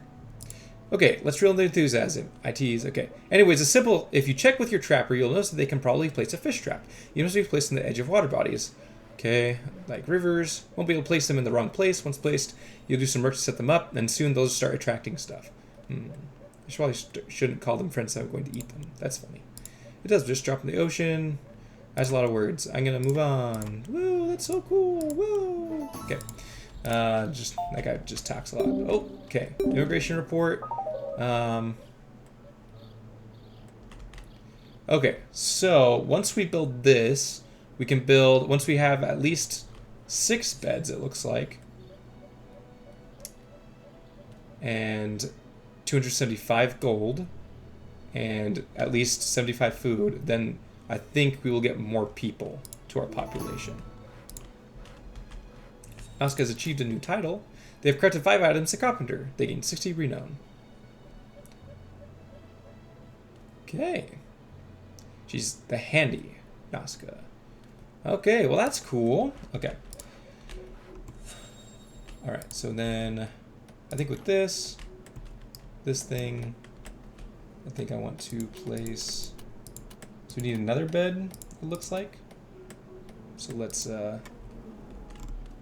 Okay, let's reel in the enthusiasm. I tease. Okay. Anyways, it's simple. If you check with your trapper, you'll notice that they can probably place a fish trap. You must be placed on the edge of water bodies. Okay, like rivers. Won't be able to place them in the wrong place. Once placed, you'll do some work to set them up, and soon they'll start attracting stuff. I probably shouldn't call them friends that are going to eat them. That's funny. It does just drop in the ocean. That's a lot of words. I'm gonna move on. Woo, that's so cool. Woo. Okay. Just that guy just talks a lot. Oh, okay. Immigration report. Okay, so once we build this, we can build, once we have at least 6 beds, it looks like, and 275 gold, and at least 75 food, then I think we will get more people to our population. Asuka has achieved a new title. They have crafted 5 items to Carpenter. They gain 60 renown. Okay. She's the handy Asuka. Okay, well that's cool. Okay. Alright, so then I think with this thing, I think I want to place, so we need another bed, it looks like. So let's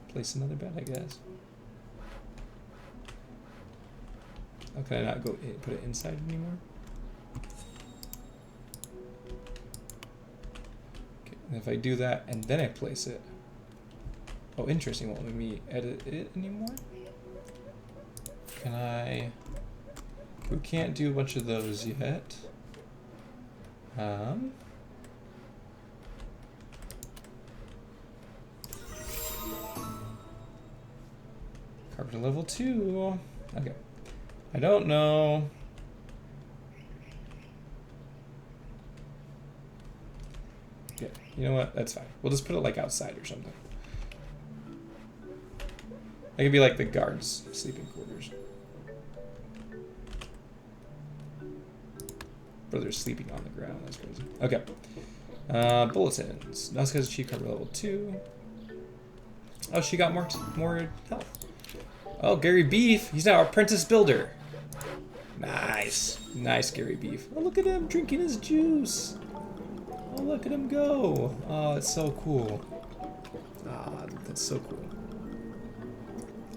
place another bed, I guess. Oh, can I not go put it inside anymore? Okay, and if I do that and then I place it, oh, interesting, won't let me edit it anymore? Can I? We can't do a bunch of those yet. Carpenter level 2. Okay. I don't know. Okay, you know what? That's fine. We'll just put it like outside or something. It could be like the guards' sleeping quarters. Brother's sleeping on the ground. That's crazy. Okay. Bulletins. Asuka has achieved carpenter level 2. Oh, she got more health. Oh, Gary Beef. He's now our apprentice builder. Nice. Nice, Gary Beef. Oh, look at him drinking his juice. Oh, look at him go. Oh, it's so cool. Ah, that's so cool.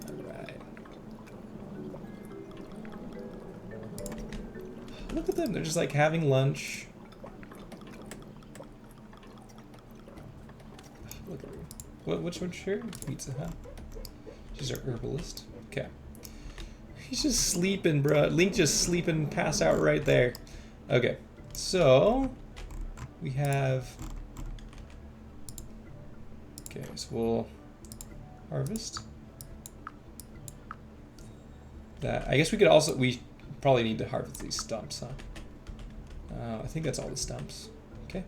Alright. Look at them. They're just like having lunch. Look at her. Which one's her? Pizza Hut. She's our herbalist. Okay. He's just sleeping, bro. Link just sleeping, pass out right there. Okay. So we have. Okay, so we'll harvest that. I guess we could also. We probably need to harvest these stumps, huh? I think that's all the stumps. Okay.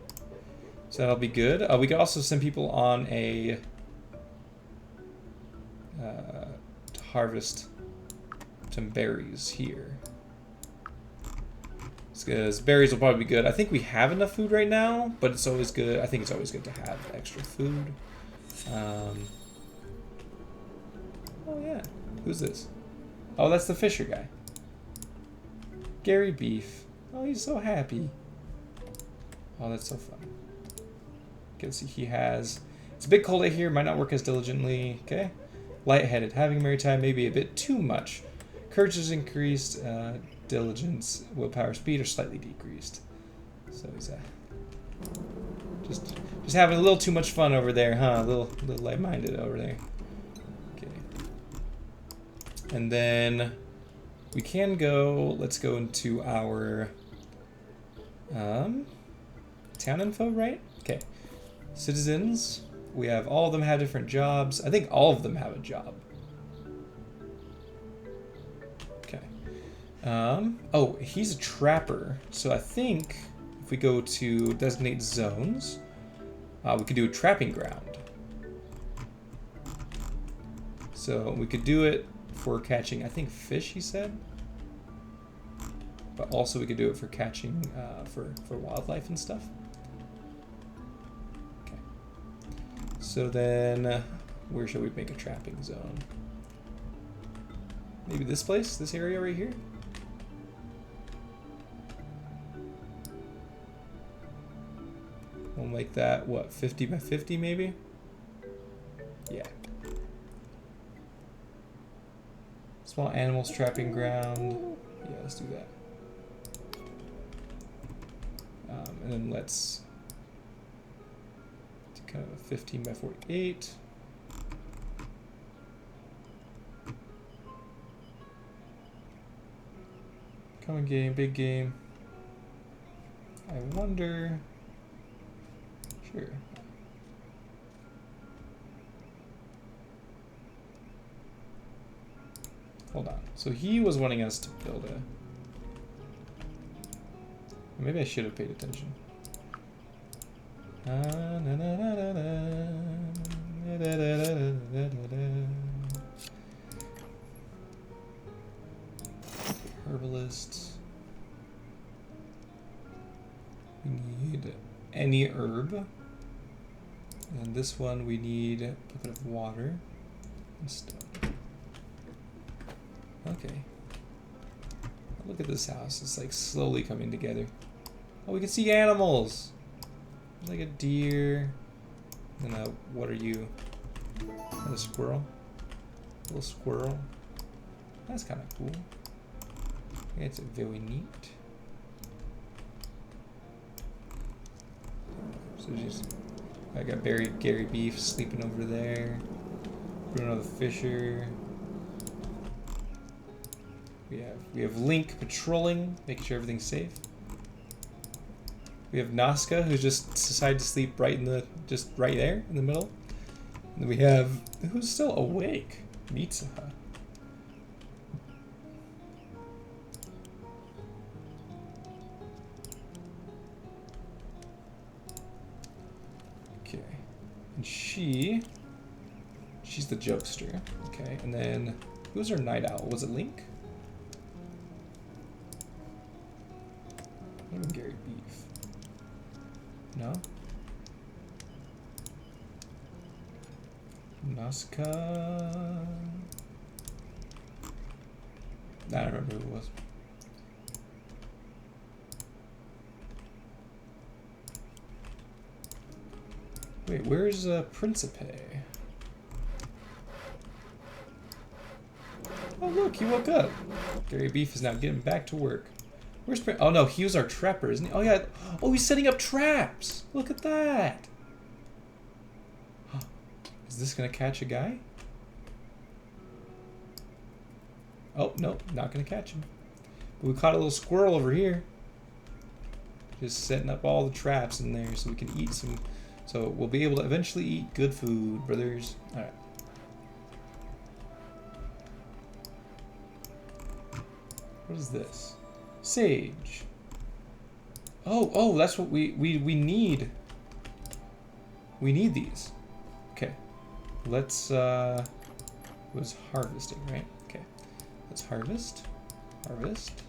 So that'll be good. We could also send people on a to harvest some berries here. Because berries will probably be good. I think we have enough food right now, but it's always good. I think it's always good to have extra food. Oh yeah, who's this? Oh, that's the Fisher guy. Gary Beef. Oh, he's so happy. Oh, that's so fun. Okay, see, he has. It's a bit cold out here. Might not work as diligently. Okay. Lightheaded. Having a merry time may be a bit too much. Courage is increased. Diligence, willpower, speed are slightly decreased. So he's just having a little too much fun over there, huh? A little light-minded over there. Okay. And then we can go. Let's go into our town info, right? Okay. Citizens. We have all of them have different jobs. I think all of them have a job. Oh, he's a trapper. So I think if we go to designate zones, we could do a trapping ground. So we could do it for catching, I think, fish, he said. But also we could do it for catching, for wildlife and stuff. Okay. So then, where should we make a trapping zone? Maybe this place? This area right here? We'll make that, what, 50 by 50 maybe? Yeah. Small animals trapping ground. Yeah, let's do that. And then let's do kind of a 15 by 48. Common game, big game. I wonder. Sure. Hold on. So he was wanting us to build a. Maybe I should have paid attention. Herbalist. We need any herb. And this one we need a bit of water and stone. Okay. Look at this house. It's like slowly coming together. Oh, we can see animals. There's like a deer. And what are you? And a squirrel. A little squirrel. That's kind of cool. It's very neat. So just. I got Gary Beef sleeping over there. Bruno the Fisher. We have Link patrolling, making sure everything's safe. We have Nazca, who just decided to sleep right right there in the middle. And then we have who's still awake, Mitsuha. Okay, and she's the jokester. Okay, and then who's our night owl? Was it Link? Maybe Gary Beef. No? Nazca. I don't remember who it was. Wait, where's Principe? Oh look, he woke up. Gary Beef is now getting back to work. Where's oh no, he was our trapper, isn't he? Oh yeah. Oh, he's setting up traps. Look at that. Is this gonna catch a guy? Oh no, not gonna catch him. But we caught a little squirrel over here. Just setting up all the traps in there so we can eat some. So we'll be able to eventually eat good food, brothers. All right. What is this? Sage. Oh, that's what we need. We need these. Okay. Let's it was harvesting, right? Okay. Let's harvest. Harvest.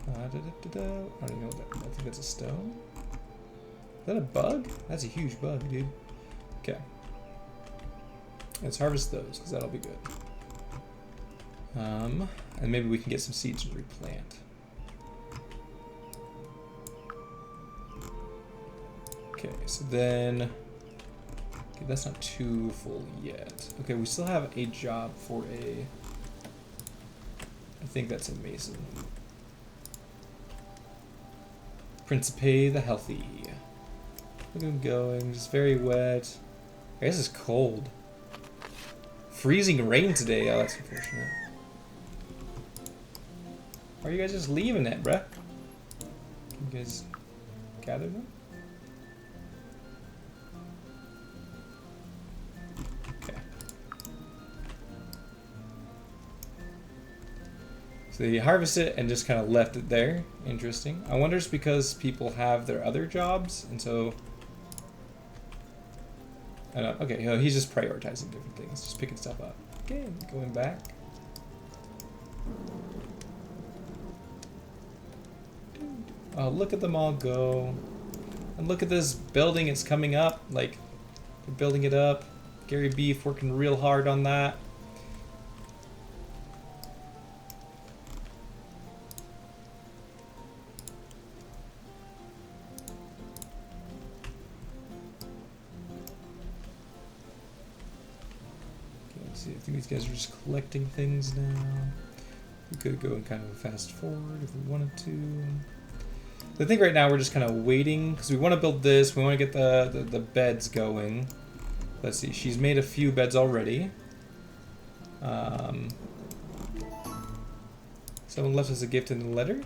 I don't even know what that. I think that's a stone. Is that a bug? That's a huge bug, dude. Okay. Let's harvest those, because that'll be good. And maybe we can get some seeds to replant. Okay, so then... Okay, that's not too full yet. Okay, we still have a job for a... I think that's a mason. Principe the Healthy. Look at him going, just very wet. I guess it's cold. Freezing rain today, oh that's unfortunate. Or are you guys just leaving it, bruh? Can you guys gather them? Okay. So they harvested it and just kind of left it there. Interesting. I wonder if it's because people have their other jobs, and so... I don't know. Okay, he's just prioritizing different things, just picking stuff up. Okay, going back. Oh, look at them all go. And look at this building, it's coming up. Like, they're building it up. Gary Beef working real hard on that. Okay, let's see. I think these guys are just collecting things now. We could go and kind of fast forward if we wanted to. I think right now we're just kind of waiting because we want to build this. We want to get the beds going. Let's see. She's made a few beds already. Someone left us a gift in the letter.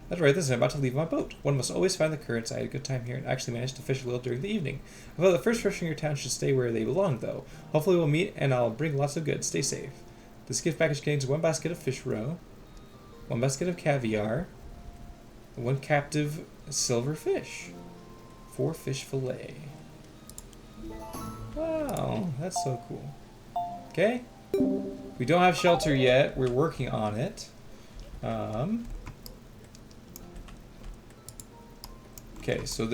That's right. This is I'm about to leave my boat. One must always find the currents. I had a good time here and actually managed to fish a little during the evening. I thought the first fish in your town should stay where they belong, though. Hopefully we'll meet and I'll bring lots of goods. Stay safe. This gift package contains 1 basket of fish roe, 1 basket of caviar, 1 captive silver fish, 4 fish fillet. Wow, that's so cool. Okay, we don't have shelter yet. We're working on it. Okay, so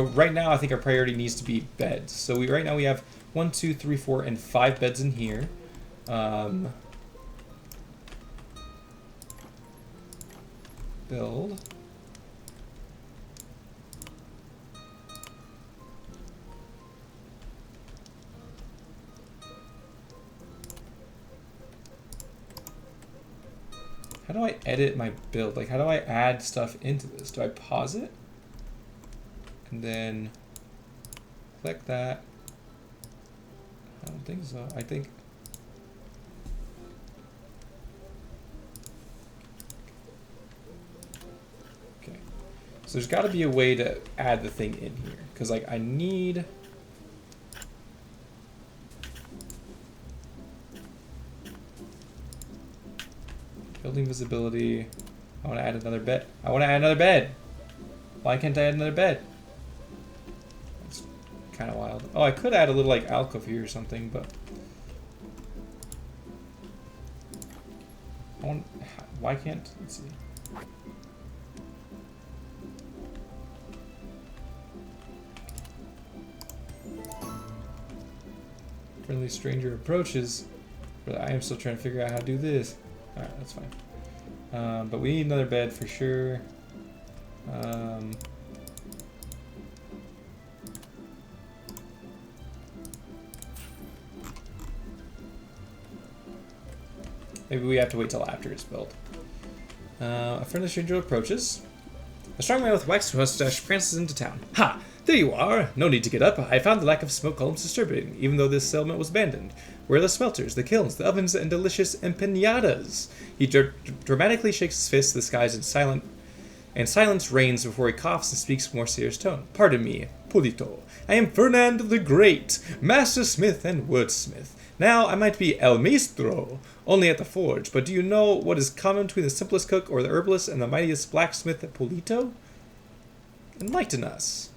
right now I think our priority needs to be beds. So right now we have 1, 2, 3, 4, and 5 beds in here. Build. How do I edit my build? Like, how do I add stuff into this? Do I pause it? And then click that. I don't think so. I think... Okay. So there's got to be a way to add the thing in here. Because, like, I need... Building visibility. I want to add another bed. I want to add another bed. Why can't I add another bed? That's kind of wild. Oh, I could add a little like alcove here or something, but I want. Why can't? Let's see. Friendly stranger approaches, but I am still trying to figure out how to do this. Alright, that's fine. But we need another bed for sure. Maybe we have to wait till after it's built. A friendly stranger approaches. A strong man with waxed mustache prances into town. Ha! There you are! No need to get up. I found the lack of smoke columns disturbing, even though this settlement was abandoned. Where are the smelters, the kilns, the ovens, and delicious empanadas? He dramatically shakes his fist to the skies and silence reigns before he coughs and speaks more serious tone. Pardon me, Pulito. I am Fernand the Great, master smith and wordsmith. Now I might be El Maestro, only at the forge, but do you know what is common between the simplest cook or the herbalist and the mightiest blacksmith at Pulito? Enlighten us.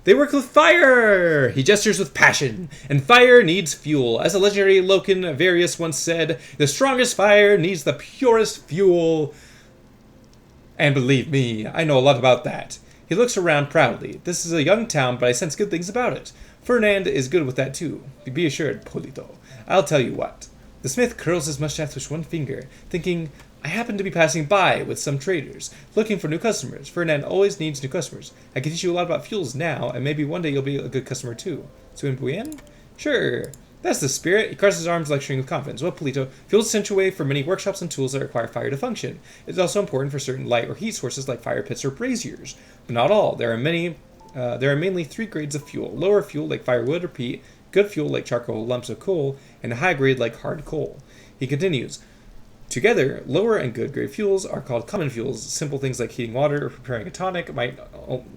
They work with fire! He gestures with passion, and fire needs fuel. As the legendary Loken Various once said, the strongest fire needs the purest fuel. And believe me, I know a lot about that. He looks around proudly. This is a young town, but I sense good things about it. Fernand is good with that too. Be assured, Polito. I'll tell you what. The smith curls his mustache with one finger, thinking, I happen to be passing by with some traders, looking for new customers. Fernand always needs new customers. I can teach you a lot about fuels now, and maybe one day you'll be a good customer too. So in Buyen? Sure. That's the spirit. He crosses his arms, lecturing with confidence. Well, Polito, fuel is essential way for many workshops and tools that require fire to function. It's also important for certain light or heat sources like fire pits or braziers. But not all. There are mainly 3 grades of fuel. Lower fuel like firewood or peat, good fuel like charcoal lumps of coal, and a high grade like hard coal. He continues. Together, lower and good grade fuels are called common fuels. Simple things like heating water or preparing a tonic might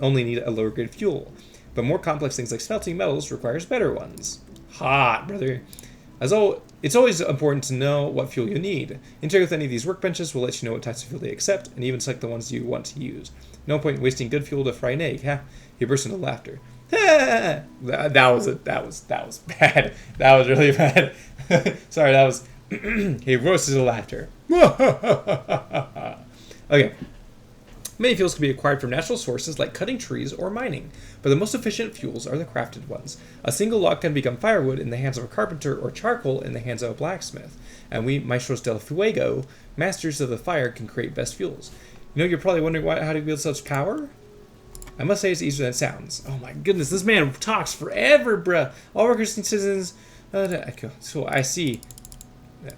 only need a lower grade fuel. But more complex things like smelting metals requires better ones. Hot, brother. It's always important to know what fuel you need. Interact with any of these workbenches will let you know what types of fuel they accept, and even select the ones you want to use. No point in wasting good fuel to fry an egg, huh? He burst into laughter. That was bad. That was really bad. Sorry, that was... He roasted his laughter. Okay. Many fuels can be acquired from natural sources like cutting trees or mining, but the most efficient fuels are the crafted ones. A single log can become firewood in the hands of a carpenter or charcoal in the hands of a blacksmith, and we, Maestros del Fuego, masters of the fire, can create best fuels. You know, you're probably wondering how to wield such power? I must say it's easier than it sounds. Oh my goodness, this man talks forever, bruh. All workers and citizens... So I see...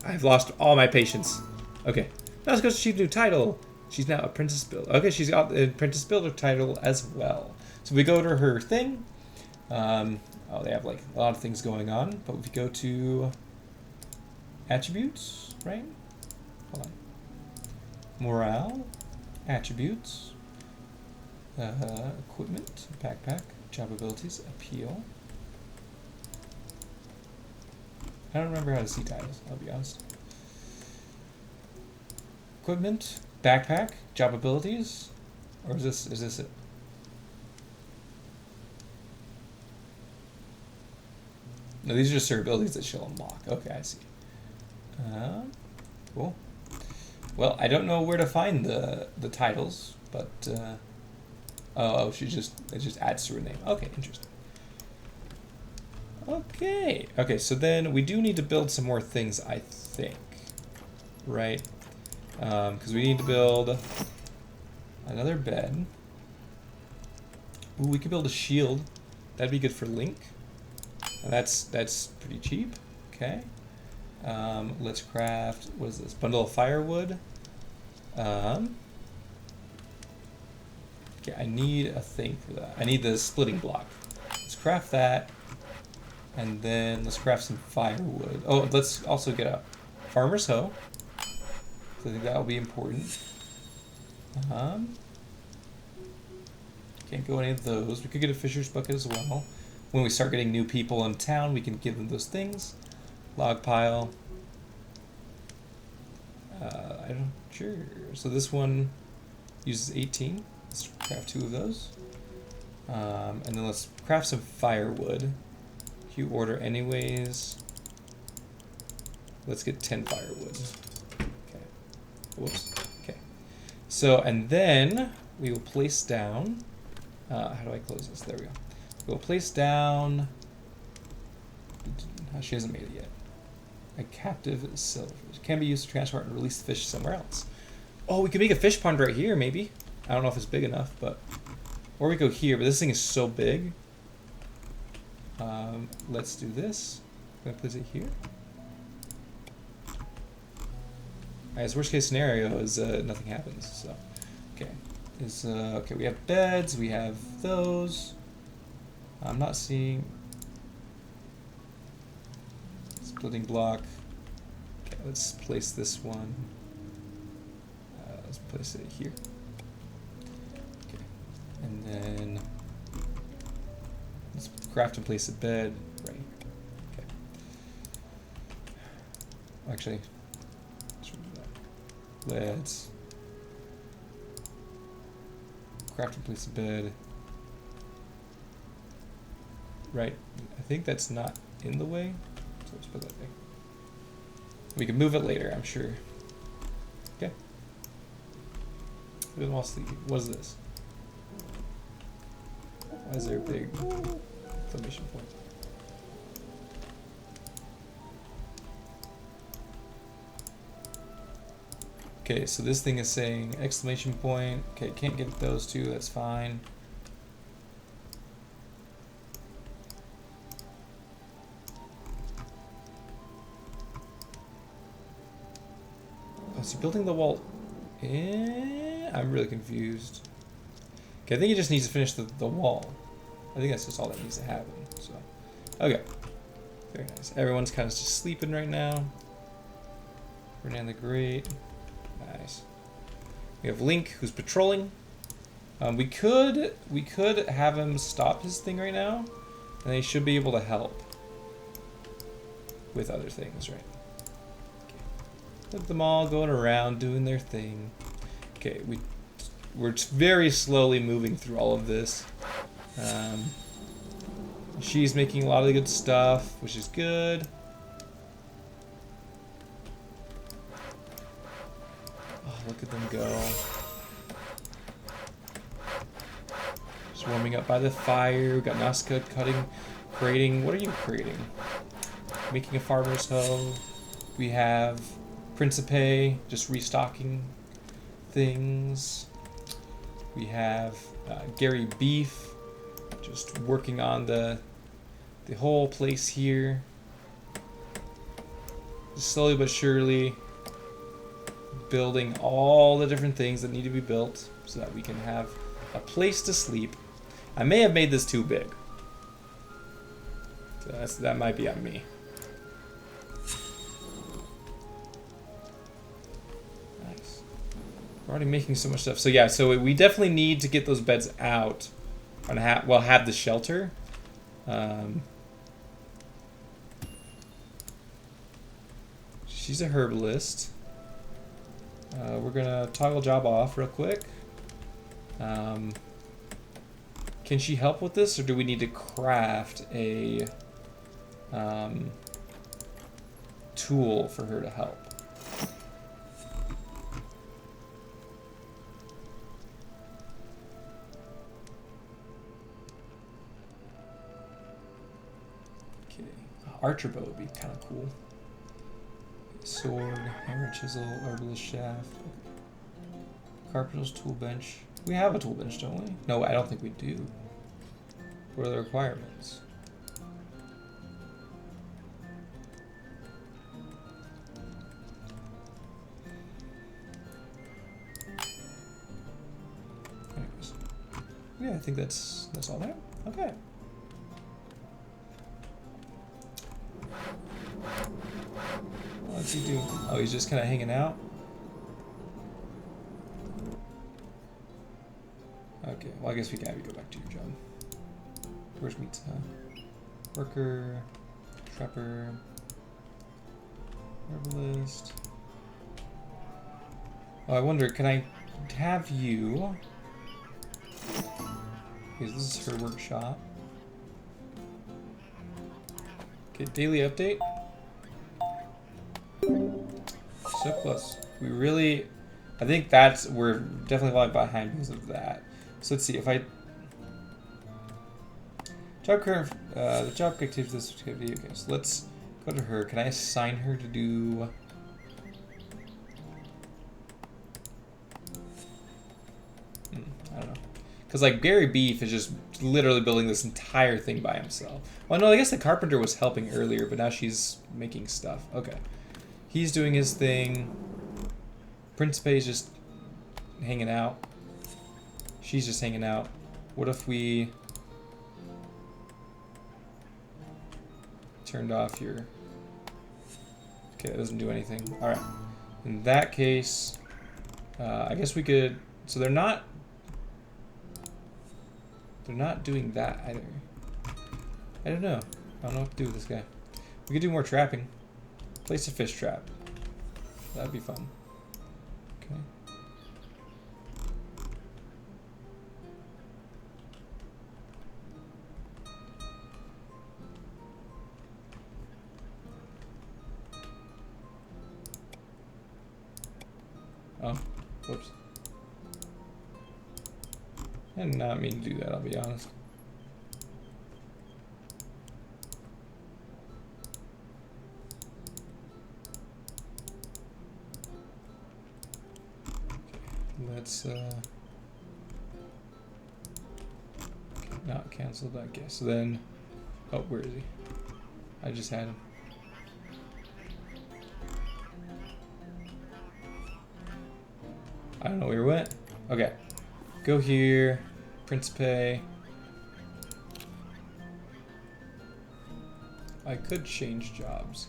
I've lost all my patience. Okay. Now let's go achieve a new title. She's now apprentice builder. Okay, she's got the apprentice builder title as well. So we go to her thing. Oh, they have like a lot of things going on. But if we go to attributes, right? Hold on. Morale, attributes, equipment, backpack, job abilities, appeal. I don't remember how to see titles, I'll be honest. Equipment, backpack, job abilities, or is this it? No, these are just her abilities that she'll unlock. Okay, I see. Cool. Well, I don't know where to find the titles, but it just adds to her name. Okay, interesting. Okay, so then we do need to build some more things, I think, right? Because we need to build another bed. Ooh, we could build a shield. That'd be good for Link. And that's pretty cheap. Okay. Let's craft, what is this? Bundle of firewood. Okay, I need a thing for that. I need the splitting block. Let's craft that. And then let's craft some firewood. Oh, let's also get a farmer's hoe. So I think that will be important. Can't go any of those. We could get a fisher's bucket as well. When we start getting new people in town, we can give them those things. Log pile. Sure. So this one uses 18. Let's craft 2 of those. And then let's craft some firewood. You order anyways. Let's get 10 firewood. Okay. Whoops. Okay. So, and then we will place down. How do I close this? There we go. We'll place down. She hasn't made it yet. A captive silver. It can be used to transport and release the fish somewhere else. Oh, we could make a fish pond right here, maybe. I don't know if it's big enough, but. Or we go here, but this thing is so big. Let's do this. I'm gonna place it here. guess worst case scenario is nothing happens. So, okay, okay. We have beds. We have those. I'm not seeing splitting block. Okay, let's place this one. Let's place it here. Okay, and then let's craft and place a bed right here. Okay. Actually, let's craft and place a bed. Right. I think that's not in the way. So let's put that there. We can move it later, I'm sure. Okay. What is this? Why is there a big exclamation point? Okay, so this thing is saying exclamation point. Okay, can't get those two, that's fine. Oh, is he building the wall? I'm really confused. Okay, I think he just needs to finish the wall. I think that's just all that needs to happen. So, okay. Very nice. Everyone's kind of just sleeping right now. Fernand the Great. Nice. We have Link, who's patrolling. We could have him stop his thing right now, and they should be able to help with other things, right? Okay. Let them all going around doing their thing. Okay, we're very slowly moving through all of this. She's making a lot of good stuff, which is good. Oh, look at them go. Just warming up by the fire. We got Nazca creating. What are you creating? Making a farmer's hoe. We have Principe just restocking things. We have Gary Beef just working on the whole place here. Just slowly but surely building all the different things that need to be built so that we can have a place to sleep. I may have made this too big. So that might be on me. Nice. We're already making so much stuff. So yeah, so we definitely need to get those beds out and have the shelter. She's a herbalist. We're gonna toggle job off real quick. Can she help with this, or do we need to craft a tool for her to help? Okay, archer bow would be kind of cool. Sword, hammer, chisel, herbalist shaft, carpenter's tool bench. We have a tool bench, don't we? No, I don't think we do. What are the requirements? Anyways. Yeah, I think that's all there. Okay. What's he do? Oh, he's just kind of hanging out? Okay, well, I guess we can have you go back to your job. Where's Meats, huh? Worker, trapper, herbalist. Oh, I wonder, can I have you... Okay, this is her workshop. Okay, daily update. Surplus. We really... I think we're definitely falling behind because of that. So let's see if I... Job current... the job activity, this activity. Okay, so let's go to her. Can I assign her to do... I don't know. Because like Gary Beef is just literally building this entire thing by himself. Well, no, I guess the carpenter was helping earlier, but now she's making stuff. Okay. He's doing his thing. Principe's just hanging out. She's just hanging out. What if we turned off your... Okay, that doesn't do anything. Alright. In that case, I guess we could... So they're not doing that either. I don't know. I don't know what to do with this guy. We could do more trapping. Place a fish trap. That'd be fun. Okay. Oh, whoops. I did not mean to do that, I'll be honest. Let's not cancel that. Okay, so then, oh, where is he? I just had him. I don't know where he went. Okay, go here, Principe. I could change jobs.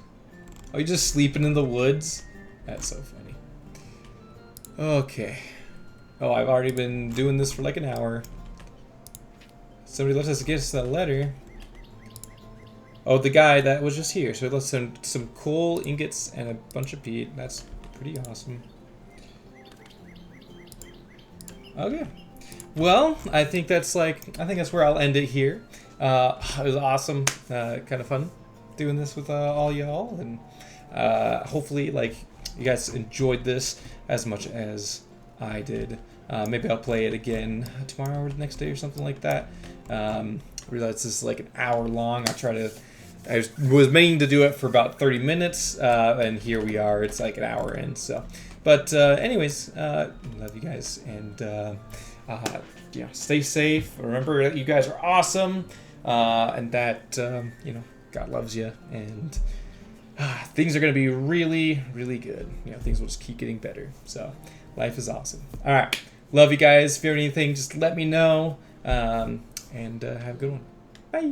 Oh, you just sleeping in the woods? That's so funny. Okay. Oh, I've already been doing this for like an hour. Somebody left us get that letter. Oh, the guy that was just here. So he left some coal ingots and a bunch of peat. That's pretty awesome. Okay. Well, I think that's where I'll end it here. It was awesome. Kind of fun doing this with all y'all, and hopefully, like, you guys enjoyed this as much as I did. Maybe I'll play it again tomorrow or the next day or something like that. Realize this is like an hour long. I was meaning to do it for about 30 minutes, and here we are. It's like an hour in. So, but anyways, love you guys, and yeah, stay safe. Remember that you guys are awesome, and that you know, God loves you, and things are gonna be really, really good. You know, things will just keep getting better. So, life is awesome. All right, love you guys. If you have anything, just let me know, and have a good one. Bye.